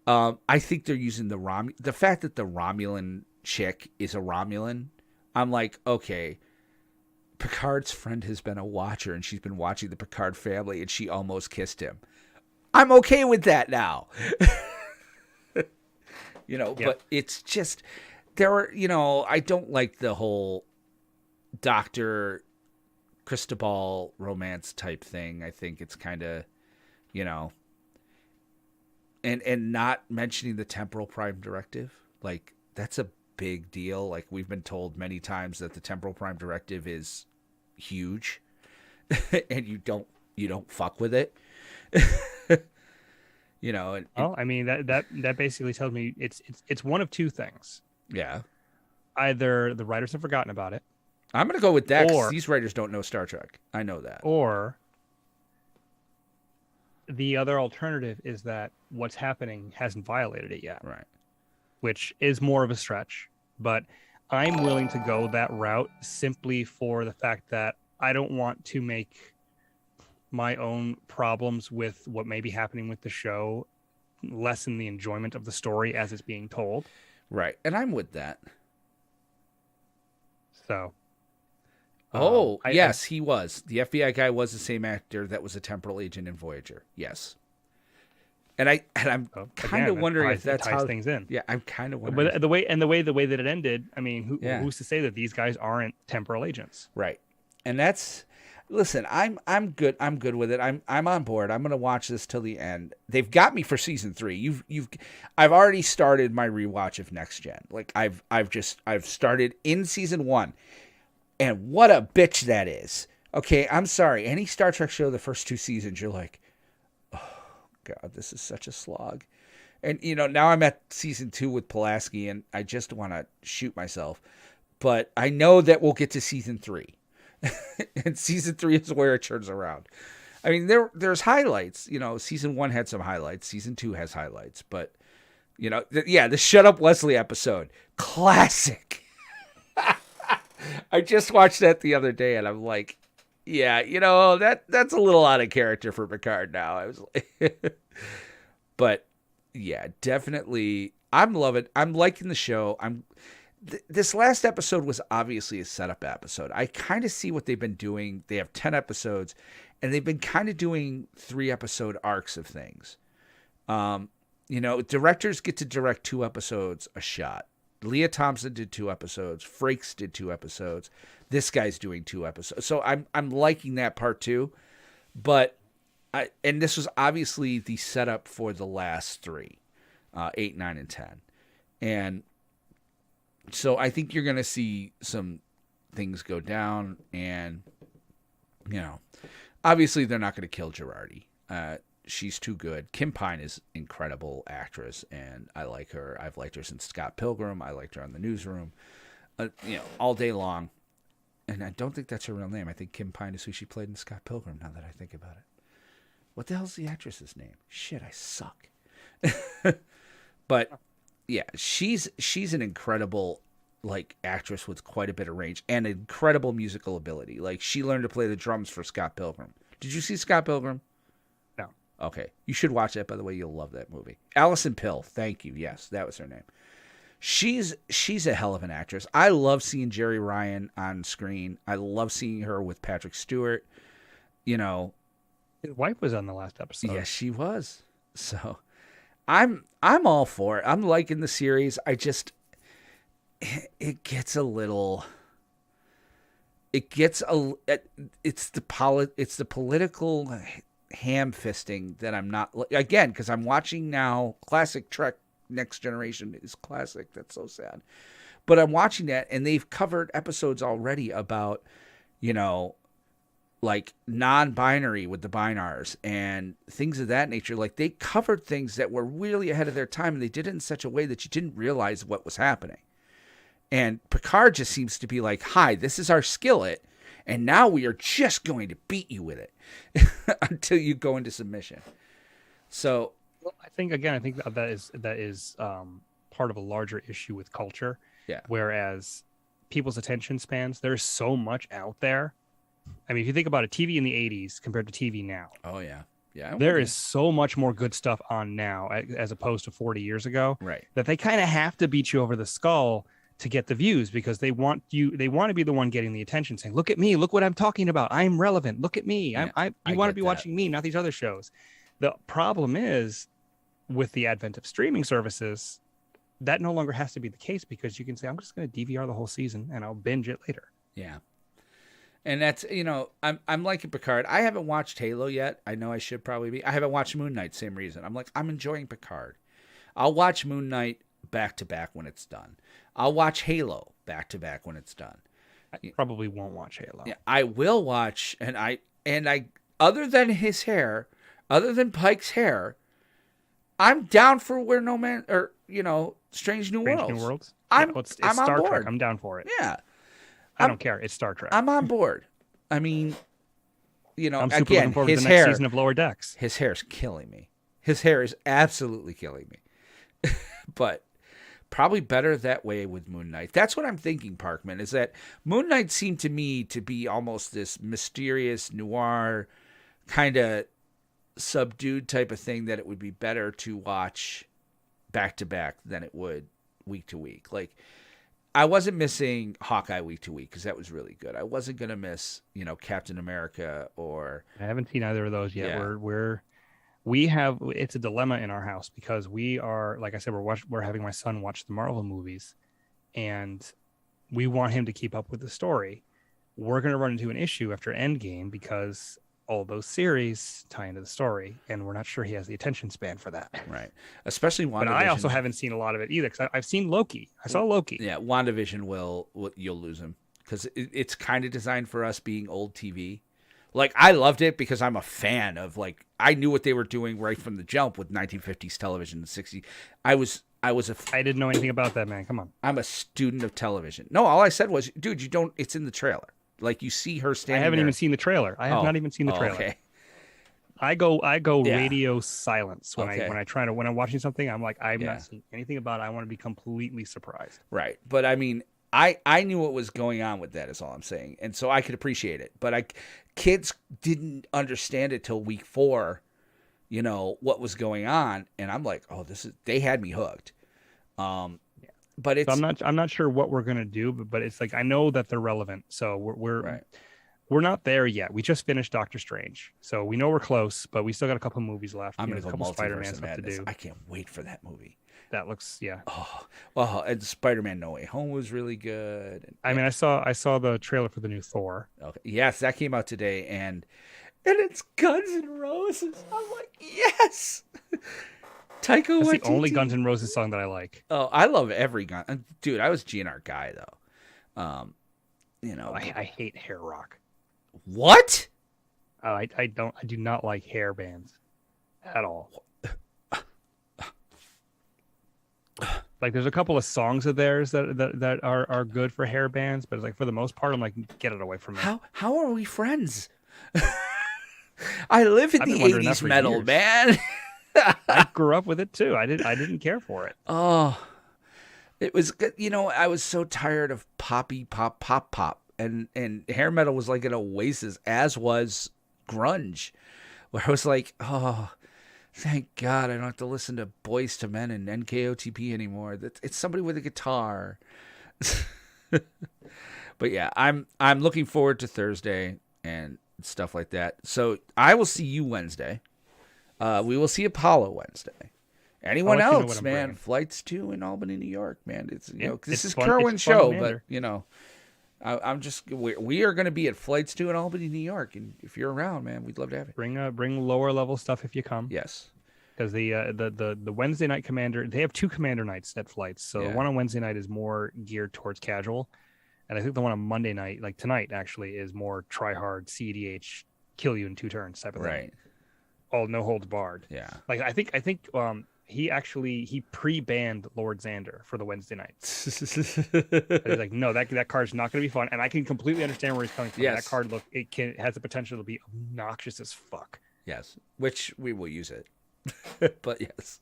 I think they're using the fact that the Romulan chick is a Romulan. I'm like, okay, Picard's friend has been a watcher and she's been watching the Picard family and she almost kissed him. I'm okay with that now. But it's just I don't like the whole Dr. Cristobal romance type thing. I think it's kind of, and not mentioning the temporal prime directive. Like, that's a big deal. Like, we've been told many times that the temporal prime directive is huge and you don't fuck with it. I mean, that basically tells me it's one of two things. Yeah. Either the writers have forgotten about it. I'm going to go with that because these writers don't know Star Trek. I know that. Or the other alternative is that what's happening hasn't violated it yet. Right. Which is more of a stretch. But I'm willing to go that route simply for the fact that I don't want to make my own problems with what may be happening with the show lessen the enjoyment of the story as it's being told. Right. And I'm with that. So. Yes, he was. The FBI guy was the same actor that was a temporal agent in Voyager. Yes. And I'm kind of wondering if that's how things in. Yeah, I'm kind of wondering. But the way that it ended, I mean, who's to say that these guys aren't temporal agents? Right. And that's listen, I'm good. I'm good with it. I'm on board. I'm going to watch this till the end. They've got me for season 3. I've already started my rewatch of Next Gen. Like I've started in season 1. And what a bitch that is. Okay, I'm sorry. Any Star Trek show the first 2 seasons, you're like, oh God, this is such a slog. And now I'm at season 2 with Pulaski, and I just want to shoot myself. But I know that we'll get to season 3. And season 3 is where it turns around. I mean, there's highlights. Season 1 had some highlights. Season 2 has highlights. But, the Shut Up Wesley episode. Classic. I just watched that the other day, and I'm like, yeah, that's a little out of character for Picard now. I was like, but yeah, definitely. I'm liking the show. This last episode was obviously a setup episode. I kind of see what they've been doing. They have 10 episodes, and they've been kind of doing 3-episode arcs of things. Directors get to direct 2 episodes a shot. Leah Thompson did 2 episodes. Frakes did 2 episodes. This guy's doing 2 episodes. So I'm liking that part too. But and this was obviously the setup for the last 3, 8, 9, and 10. And so I think you're going to see some things go down, and obviously they're not going to kill Girardi. She's too good. Kim Pine is an incredible actress, and I like her. I've liked her since Scott Pilgrim. I liked her on The Newsroom, all day long. And I don't think that's her real name. I think Kim Pine is who she played in Scott Pilgrim, now that I think about it. What the hell's the actress's name? Shit, I suck. But yeah, she's an incredible actress with quite a bit of range and incredible musical ability. Like, she learned to play the drums for Scott Pilgrim. Did you see Scott Pilgrim? No. Okay. You should watch that, by the way. You'll love that movie. Alison Pill. Thank you. Yes, that was her name. She's a hell of an actress. I love seeing Jerry Ryan on screen. I love seeing her with Patrick Stewart. His wife was on the last episode. Yes, she was. So I'm all for it. I'm liking the series. It gets a little. It's the political ham fisting that I'm not, again, because I'm watching now. Classic Trek Next Generation is classic. That's so sad. But I'm watching that, and they've covered episodes already about, non-binary with the binars and things of that nature. Like, they covered things that were really ahead of their time, and they did it in such a way that you didn't realize what was happening. And Picard just seems to be like, hi, this is our skillet, and now we are just going to beat you with it until you go into submission. So I think that is part of a larger issue with culture. Yeah. Whereas people's attention spans, there's so much out there. I mean, if you think about it, TV in the 80s compared to TV now. Oh, yeah. Yeah. There is so much more good stuff on now as opposed to 40 years ago. Right. That they kind of have to beat you over the skull to get the views, because they want to be the one getting the attention, saying, look at me, look what I'm talking about. I'm relevant. Look at me. Yeah, you want to be watching me, not these other shows. The problem is, with the advent of streaming services, that no longer has to be the case, because you can say, I'm just going to DVR the whole season and I'll binge it later. Yeah. And that's, I'm liking Picard. I haven't watched Halo yet. I know I should probably be. I haven't watched Moon Knight, same reason. I'm enjoying Picard. I'll watch Moon Knight back to back when it's done. I'll watch Halo back to back when it's done. I probably won't watch Halo. Yeah, I will watch, and I other than his hair, other than Pike's hair, I'm down for Strange New Worlds. It's I'm Star on board. Trek. I'm down for it. Yeah. I don't care. It's Star Trek. I'm on board. I mean, I'm super again, looking forward his to the next hair, season of Lower Decks. His hair is killing me. His hair is absolutely killing me. But probably better that way with Moon Knight. That's what I'm thinking, Parkman, is that Moon Knight seemed to me to be almost this mysterious noir kind of subdued type of thing, that it would be better to watch back to back than it would week to week. Like, I wasn't missing Hawkeye week to week because that was really good. I wasn't going to miss, Captain America or... I haven't seen either of those yet. Yeah. It's a dilemma in our house, because we are, like I said, we're having my son watch the Marvel movies, and we want him to keep up with the story. We're going to run into an issue after Endgame, because all those series tie into the story, and we're not sure he has the attention span for that. Right. Especially WandaVision. But I also haven't seen a lot of it either, because I've seen Loki. I saw Loki. Yeah, WandaVision you'll lose him, because it's kind of designed for us being old TV. Like, I loved it because I'm a fan of, I knew what they were doing right from the jump with 1950s television and 60s. I didn't know anything about that, man. Come on. I'm a student of television. No, all I said was, dude, it's in the trailer. Like, you see her standing I haven't there. even seen the trailer. I have not even seen the trailer. Okay. I go radio silence when I'm watching something. I'm like, I'm not seeing anything about it. I want to be completely surprised. Right. But I mean, I knew what was going on with that, is all I'm saying. And so I could appreciate it. But kids didn't understand it till week 4, what was going on. And I'm like, they had me hooked. But it's... So I'm not sure what we're going to do, but it's like, I know that they're relevant. So we're right. we're not there yet. We just finished Doctor Strange, so we know we're close, but we still got a couple movies left. I'm gonna a go couple Multiverse Spider-Man of stuff to Madness. do. I can't wait for that movie. That looks, yeah. Oh, well, and Spider-Man No Way Home was really good. And, I mean, I saw the trailer for the new Thor. okay. Yes, that came out today, and it's Guns N' Roses. I'm like, yes. Taika Waititi. That's the only Guns N' Roses song that I like. Oh, I love every gun. Dude, I was GNR guy though. I hate hair rock. What? I do not like hair bands at all. Like, there's a couple of songs of theirs that are good for hair bands, but it's like for the most part, I'm like, get it away from me. How are we friends? I live in I've the been wondering that 80s for metal, years. man. I grew up with it too. I didn't care for it. Oh, it was good. I was so tired of poppy pop, and hair metal was like an oasis, as was grunge, where I was like, oh, thank God I don't have to listen to Boys to Men and NKOTP anymore. It's somebody with a guitar. But yeah, I'm looking forward to Thursday and stuff like that. So I will see you Wednesday. We will see Apollo Wednesday. Anyone I'll let you know else, what I'm man? bringing. Flights to in Albany, New York, man. It's this it's is fun- Kerwin's it's fun to show, meander. but I'm just we are going to be at Flights to in Albany, New York, and if you're around, man, we'd love to have you. Bring lower level stuff if you come. Yes, because the Wednesday night commander, they have 2 commander nights at Flights. So Yeah. the one on Wednesday night is more geared towards casual, and I think the one on Monday night, like tonight, actually is more try hard, CEDH, kill you in 2 turns type of thing. right. All no holds barred. Yeah. Like I think he pre-banned Lord Xander for the Wednesday nights. He's like, no, that card's not going to be fun, and I can completely understand where he's coming from. Yes. That card it has the potential to be obnoxious as fuck. Yes, which we will use it. But yes,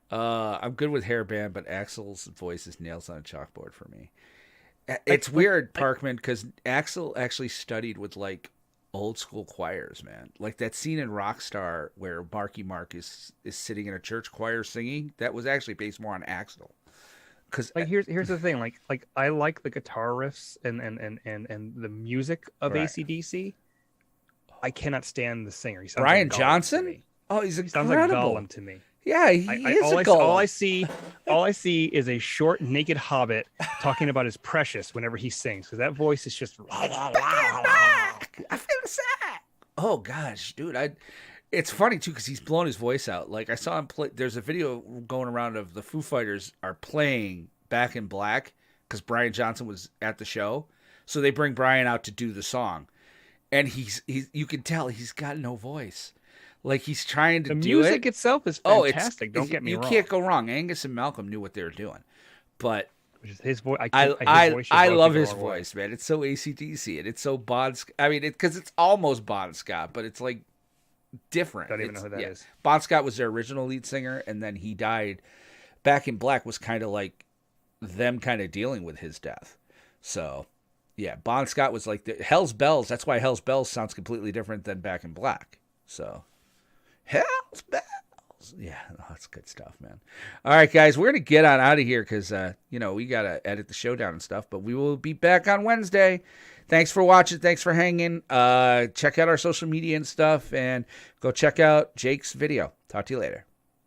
I'm good with hairband, but Axel's voice is nails on a chalkboard for me. It's weird, Parkman, because Axel actually studied with like old school choirs, man. Like that scene in Rockstar where Marky Mark is sitting in a church choir singing. That was actually based more on Axel. Because like here's the thing, like I like the guitar riffs and the music of Right. AC/DC. I cannot stand the singer. He sounds Brian like Gollum Johnson? to me. Oh, he's He sounds incredible. like Gollum to me. Yeah, he is all a I, Gollum. all I see is a short naked hobbit talking about his precious whenever he sings, because that voice is just I feel sad. Oh gosh, dude, it's funny too because he's blown his voice out. Like I saw him play. There's a video going around of the Foo Fighters are playing Back in Black because Brian Johnson was at the show, so they bring Brian out to do the song, and he's you can tell he's got no voice. Like he's trying to the do music it. itself is Oh, fantastic. Don't get me wrong. You can't go wrong. Angus and Malcolm knew what they were doing, but His voice. I love his voice, man. It's so AC/DC and it's so Bon. I mean, because it's almost Bon Scott, but it's like different. Don't even know who that is. Bon Scott was their original lead singer, and then he died. Back in Black was kind of like them kind of dealing with his death. So, yeah, Bon Scott was like Hell's Bells. That's why Hell's Bells sounds completely different than Back in Black. So, Hell's Bells. Yeah, that's good stuff, man. All right, guys, we're going to get on out of here because, we got to edit the show down and stuff, but we will be back on Wednesday. Thanks for watching. Thanks for hanging. Check out our social media and stuff, and go check out Jake's video. Talk to you later.